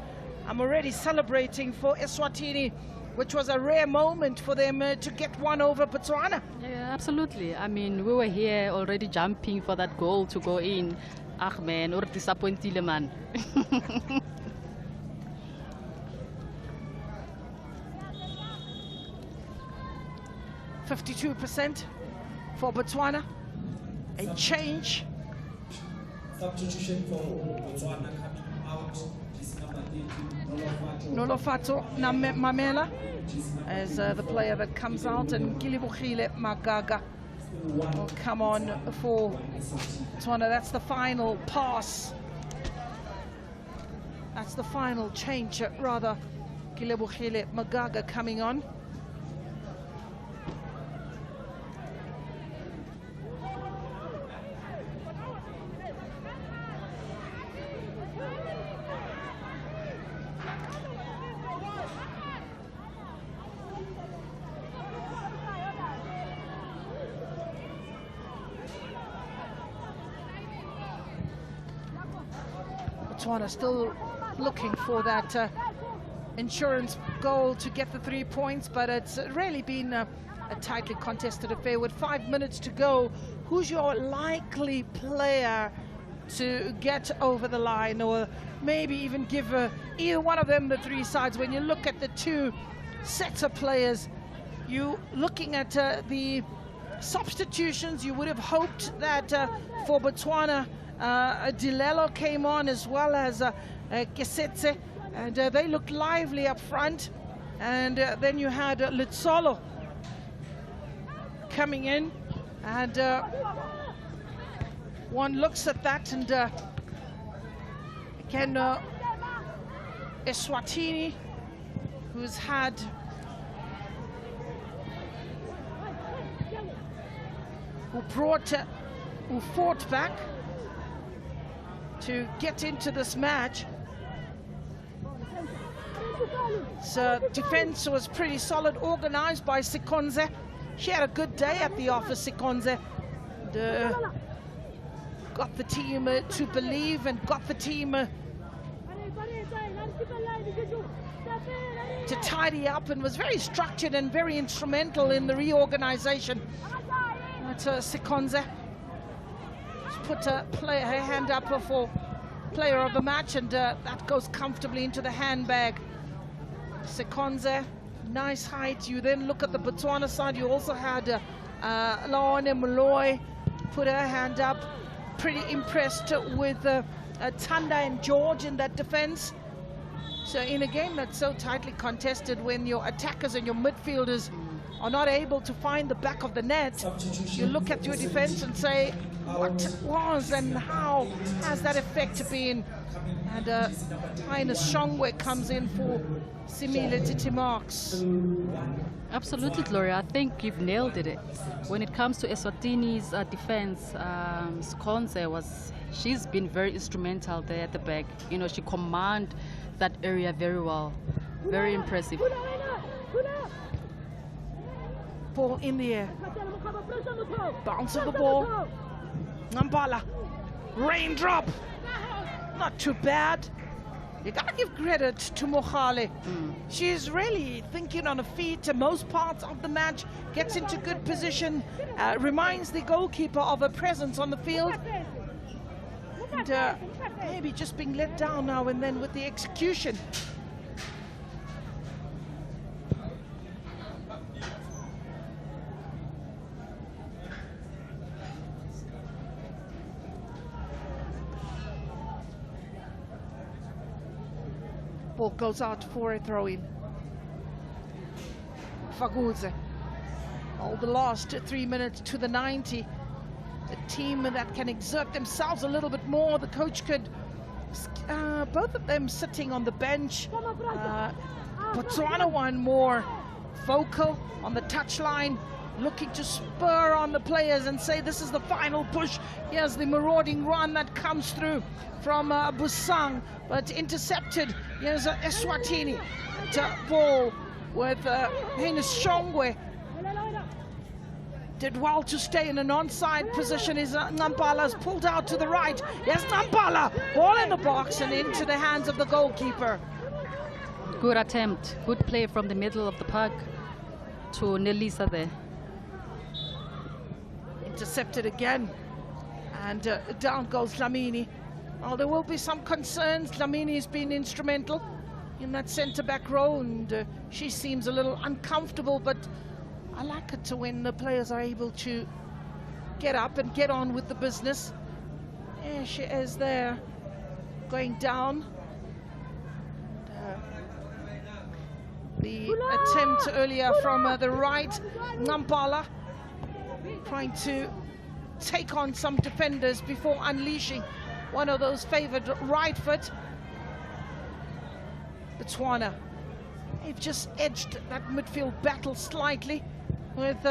I'm already celebrating for Eswatini, which was a rare moment for them to get one over Botswana. Yeah, absolutely. I mean, we were here already jumping for that goal to go in. Ah man, or disappointed man. 52% for Botswana. A change. Substitution for Botswana coming out is number 18, Nolofato Mamela as the player that comes out, and Gilibukhile Magaga will come on for Botswana. That's the final pass. That's the final change, rather. Gilibukhile Magaga coming on. Botswana still looking for that insurance goal to get the 3 points, but it's really been a tightly contested affair. With 5 minutes to go, who's your likely player to get over the line, or maybe even give either one of them the 3 sides? When you look at the 2 sets of players, you looking at the substitutions, you would have hoped that for Botswana, Dilelo came on as well as Kesetse, and they looked lively up front. And then you had Litsolo coming in, and one looks at that, and again Eswatini, who fought back to get into this match. So defense was pretty solid, organized by Sikonze. She had a good day at the office, Sikonze. Got the team to believe, and got the team to tidy up, and was very structured and very instrumental in the reorganization. That's Sikonze. She's put her hand up for player of the match, and that goes comfortably into the handbag. Sikonze, nice height. You then look at the Botswana side, you also had Laone Molloy put her hand up. Pretty impressed with Tanda and George in that defense. So in a game that's so tightly contested, when your attackers and your midfielders are not able to find the back of the net, you look at your defense and say, what was and how has that effect been? And Highness Shongwe comes in for Simile Titimarks. Absolutely, Gloria. I think you've nailed it. When it comes to Eswatini's defense, she's been very instrumental there at the back. You know, she commanded that area very well. Very impressive. Ball in the air. Bounce of the ball. Nambala. Raindrop. Not too bad. You gotta give credit to Mohale. She's really thinking on her feet most parts of the match, gets into good position, reminds the goalkeeper of her presence on the field. And maybe just being let down now and then with the execution. Ball goes out for a throw-in. Faguze. All the last 3 minutes to the 90. A team that can exert themselves a little bit more. The coach could, both of them sitting on the bench. Botswana one more vocal on the touchline, looking to spur on the players and say this is the final push. Here's the marauding run that comes through from Busang, but intercepted. Here's Eswatini. Ball with Heinous Shongwe. Did well to stay in an onside position. Is Nampala's pulled out to the right. Yes, Nampala. Ball in the box and into the hands of the goalkeeper. Good attempt. Good play from the middle of the park to Nelisa there. Intercepted again. And down goes Dlamini. Well, there will be some concerns. Dlamini's been instrumental in that centre-back role, and she seems a little uncomfortable, but I like it to when the players are able to get up and get on with the business. There she is there, going down. The attempt earlier from the right, Nampala trying to take on some defenders before unleashing one of those favoured right foot. Botswana, they've just edged that midfield battle slightly with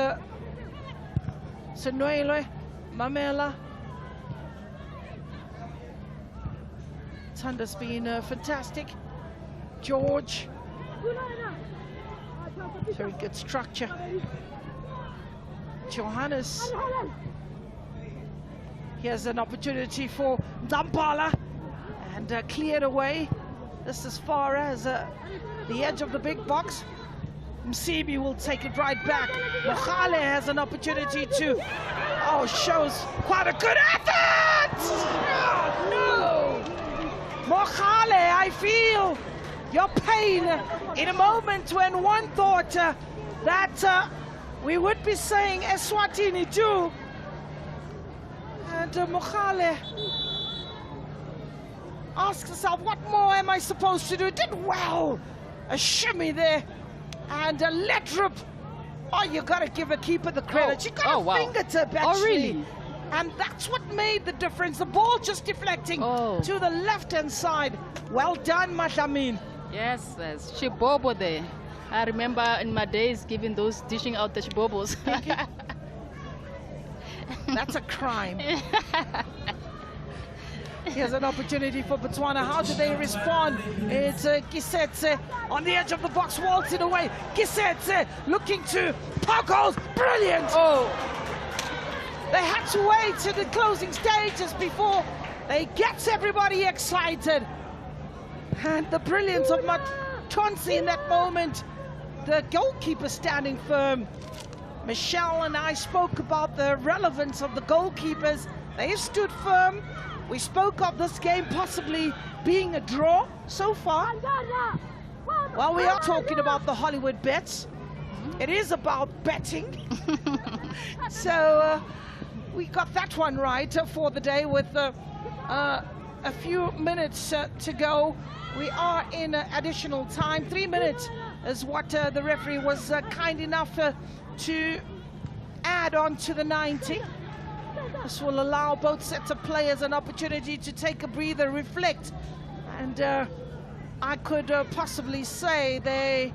Senwele, Mamela. Tanda's been fantastic. George, very good structure. Johannes. Here's an opportunity for Nampala, and and cleared away. This as far as the edge of the big box. Msibi will take it right back. Mohale has an opportunity to, shows quite a good effort! Oh, no! Mohale, I feel your pain in a moment when one thought that we would be saying Eswatini do. And Mohale asks herself, what more am I supposed to do? Did well. A shimmy there. And a let rip. Oh, you got to give a keeper the credit. She got a fingertip, actually. Oh, really? And that's what made the difference. The ball just deflecting to the left-hand side. Well done, Matlamin. Yes, yes. Shibobo there. I remember in my days giving those, dishing out the shibobos. That's a crime. Here's an opportunity for Botswana. How do they respond? It's Kisetse on the edge of the box, waltzing away. Kisetse looking to poke holes. Brilliant! Oh! They had to wait to the closing stages before they get everybody excited. And the brilliance of Matonsi in that moment. The goalkeeper standing firm. Michelle and I spoke about the relevance of the goalkeepers. They stood firm. We spoke of this game possibly being a draw so far. Well, we are talking about the Hollywood bets. It is about betting. So we got that one right for the day with a few minutes to go. We are in additional time. 3 minutes is what the referee was kind enough to add on to the 90. This will allow both sets of players an opportunity to take a breather, reflect, and I could possibly say they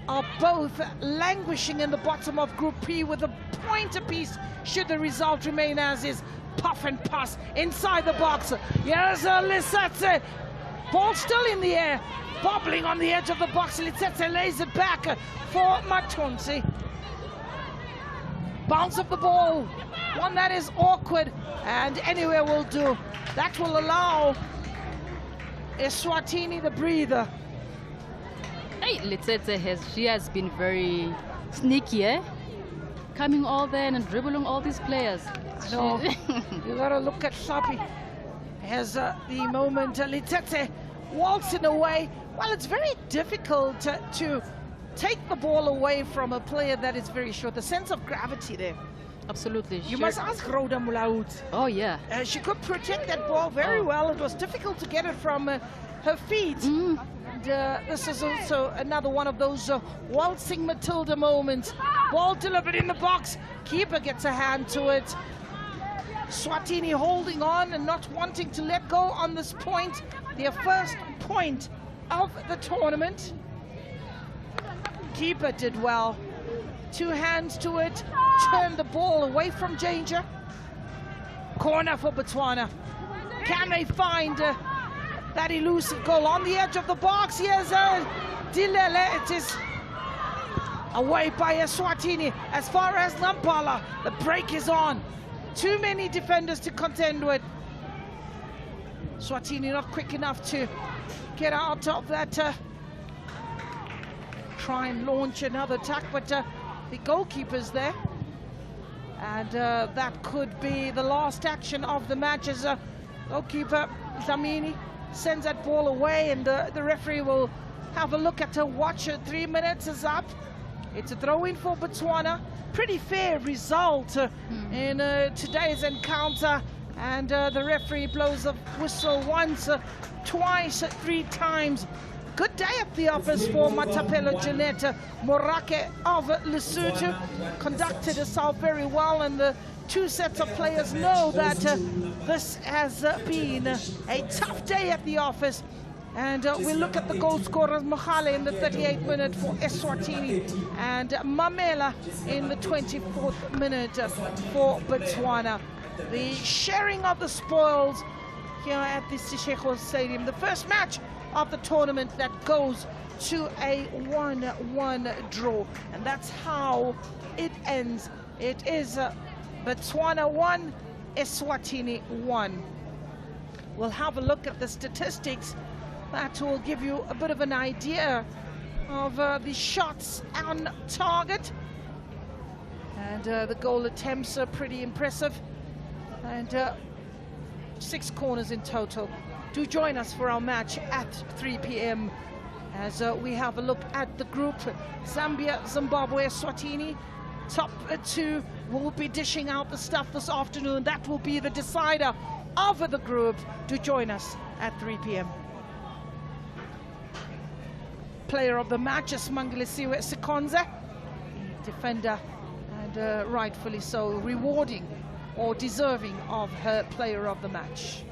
are both languishing in the bottom of Group P with a point apiece should the result remain as is. Puff and pass inside the box. Here's Litsetse. Ball still in the air, bobbling on the edge of the box. Litsetse lays it back for Matonsi. Bounce of the ball, one that is awkward, and anywhere will do. That will allow Eswatini the breather. Hey, Litsetse has been very sneaky, eh? Coming all there and dribbling all these players. No, you gotta look at Sapi. Has the moment Litsetse waltzing away. Well, it's very difficult to take the ball away from a player that is very short. The sense of gravity there. Absolutely. You must ask Rhoda Mulaud. Oh, yeah. She could protect that ball very well. It was difficult to get it from her feet. And this is also another one of those waltzing Matilda moments. Ball delivered in the box. Keeper gets a hand to it. Eswatini holding on and not wanting to let go on this point. Their first point of the tournament. Keeper did well. 2 hands to it. Turned the ball away from danger. Corner for Botswana. Can they find that elusive goal on the edge of the box? Here's Dilele. It is away by Eswatini. As far as Nampala, the break is on. Too many defenders to contend with. Eswatini not quick enough to get out of that. Try and launch another attack, but the goalkeeper's there. And that could be the last action of the match as goalkeeper Dlamini sends that ball away, and the referee will have a look at her watch. 3 minutes is up. It's a throw-in for Botswana. Pretty fair result in today's encounter, and the referee blows a whistle once, twice, 3 times. Good day at the office for Matapelo Jeanette Morake of Lesotho. Conducted herself very well, and the 2 sets of players know that this has been a tough day at the office. And we look at the goal scorers, Mohale in the 38th minute for Eswatini, and Mamela in the 24th minute for Botswana. The sharing of the spoils here at the Seshego Stadium. The first match of the tournament that goes to a 1-1 draw. And that's how it ends. It is Botswana 1, Eswatini 1. We'll have a look at the statistics. That will give you a bit of an idea of the shots on target. And the goal attempts are pretty impressive. And 6 corners in total. Do join us for our match at 3 p.m. as we have a look at the group. Zambia, Zimbabwe, Eswatini. Top 2 will be dishing out the stuff this afternoon. That will be the decider of the group. Do join us at 3 p.m. Player of the match is Mangilisiwe Sikonze, defender, and rightfully so, rewarding or deserving of her player of the match.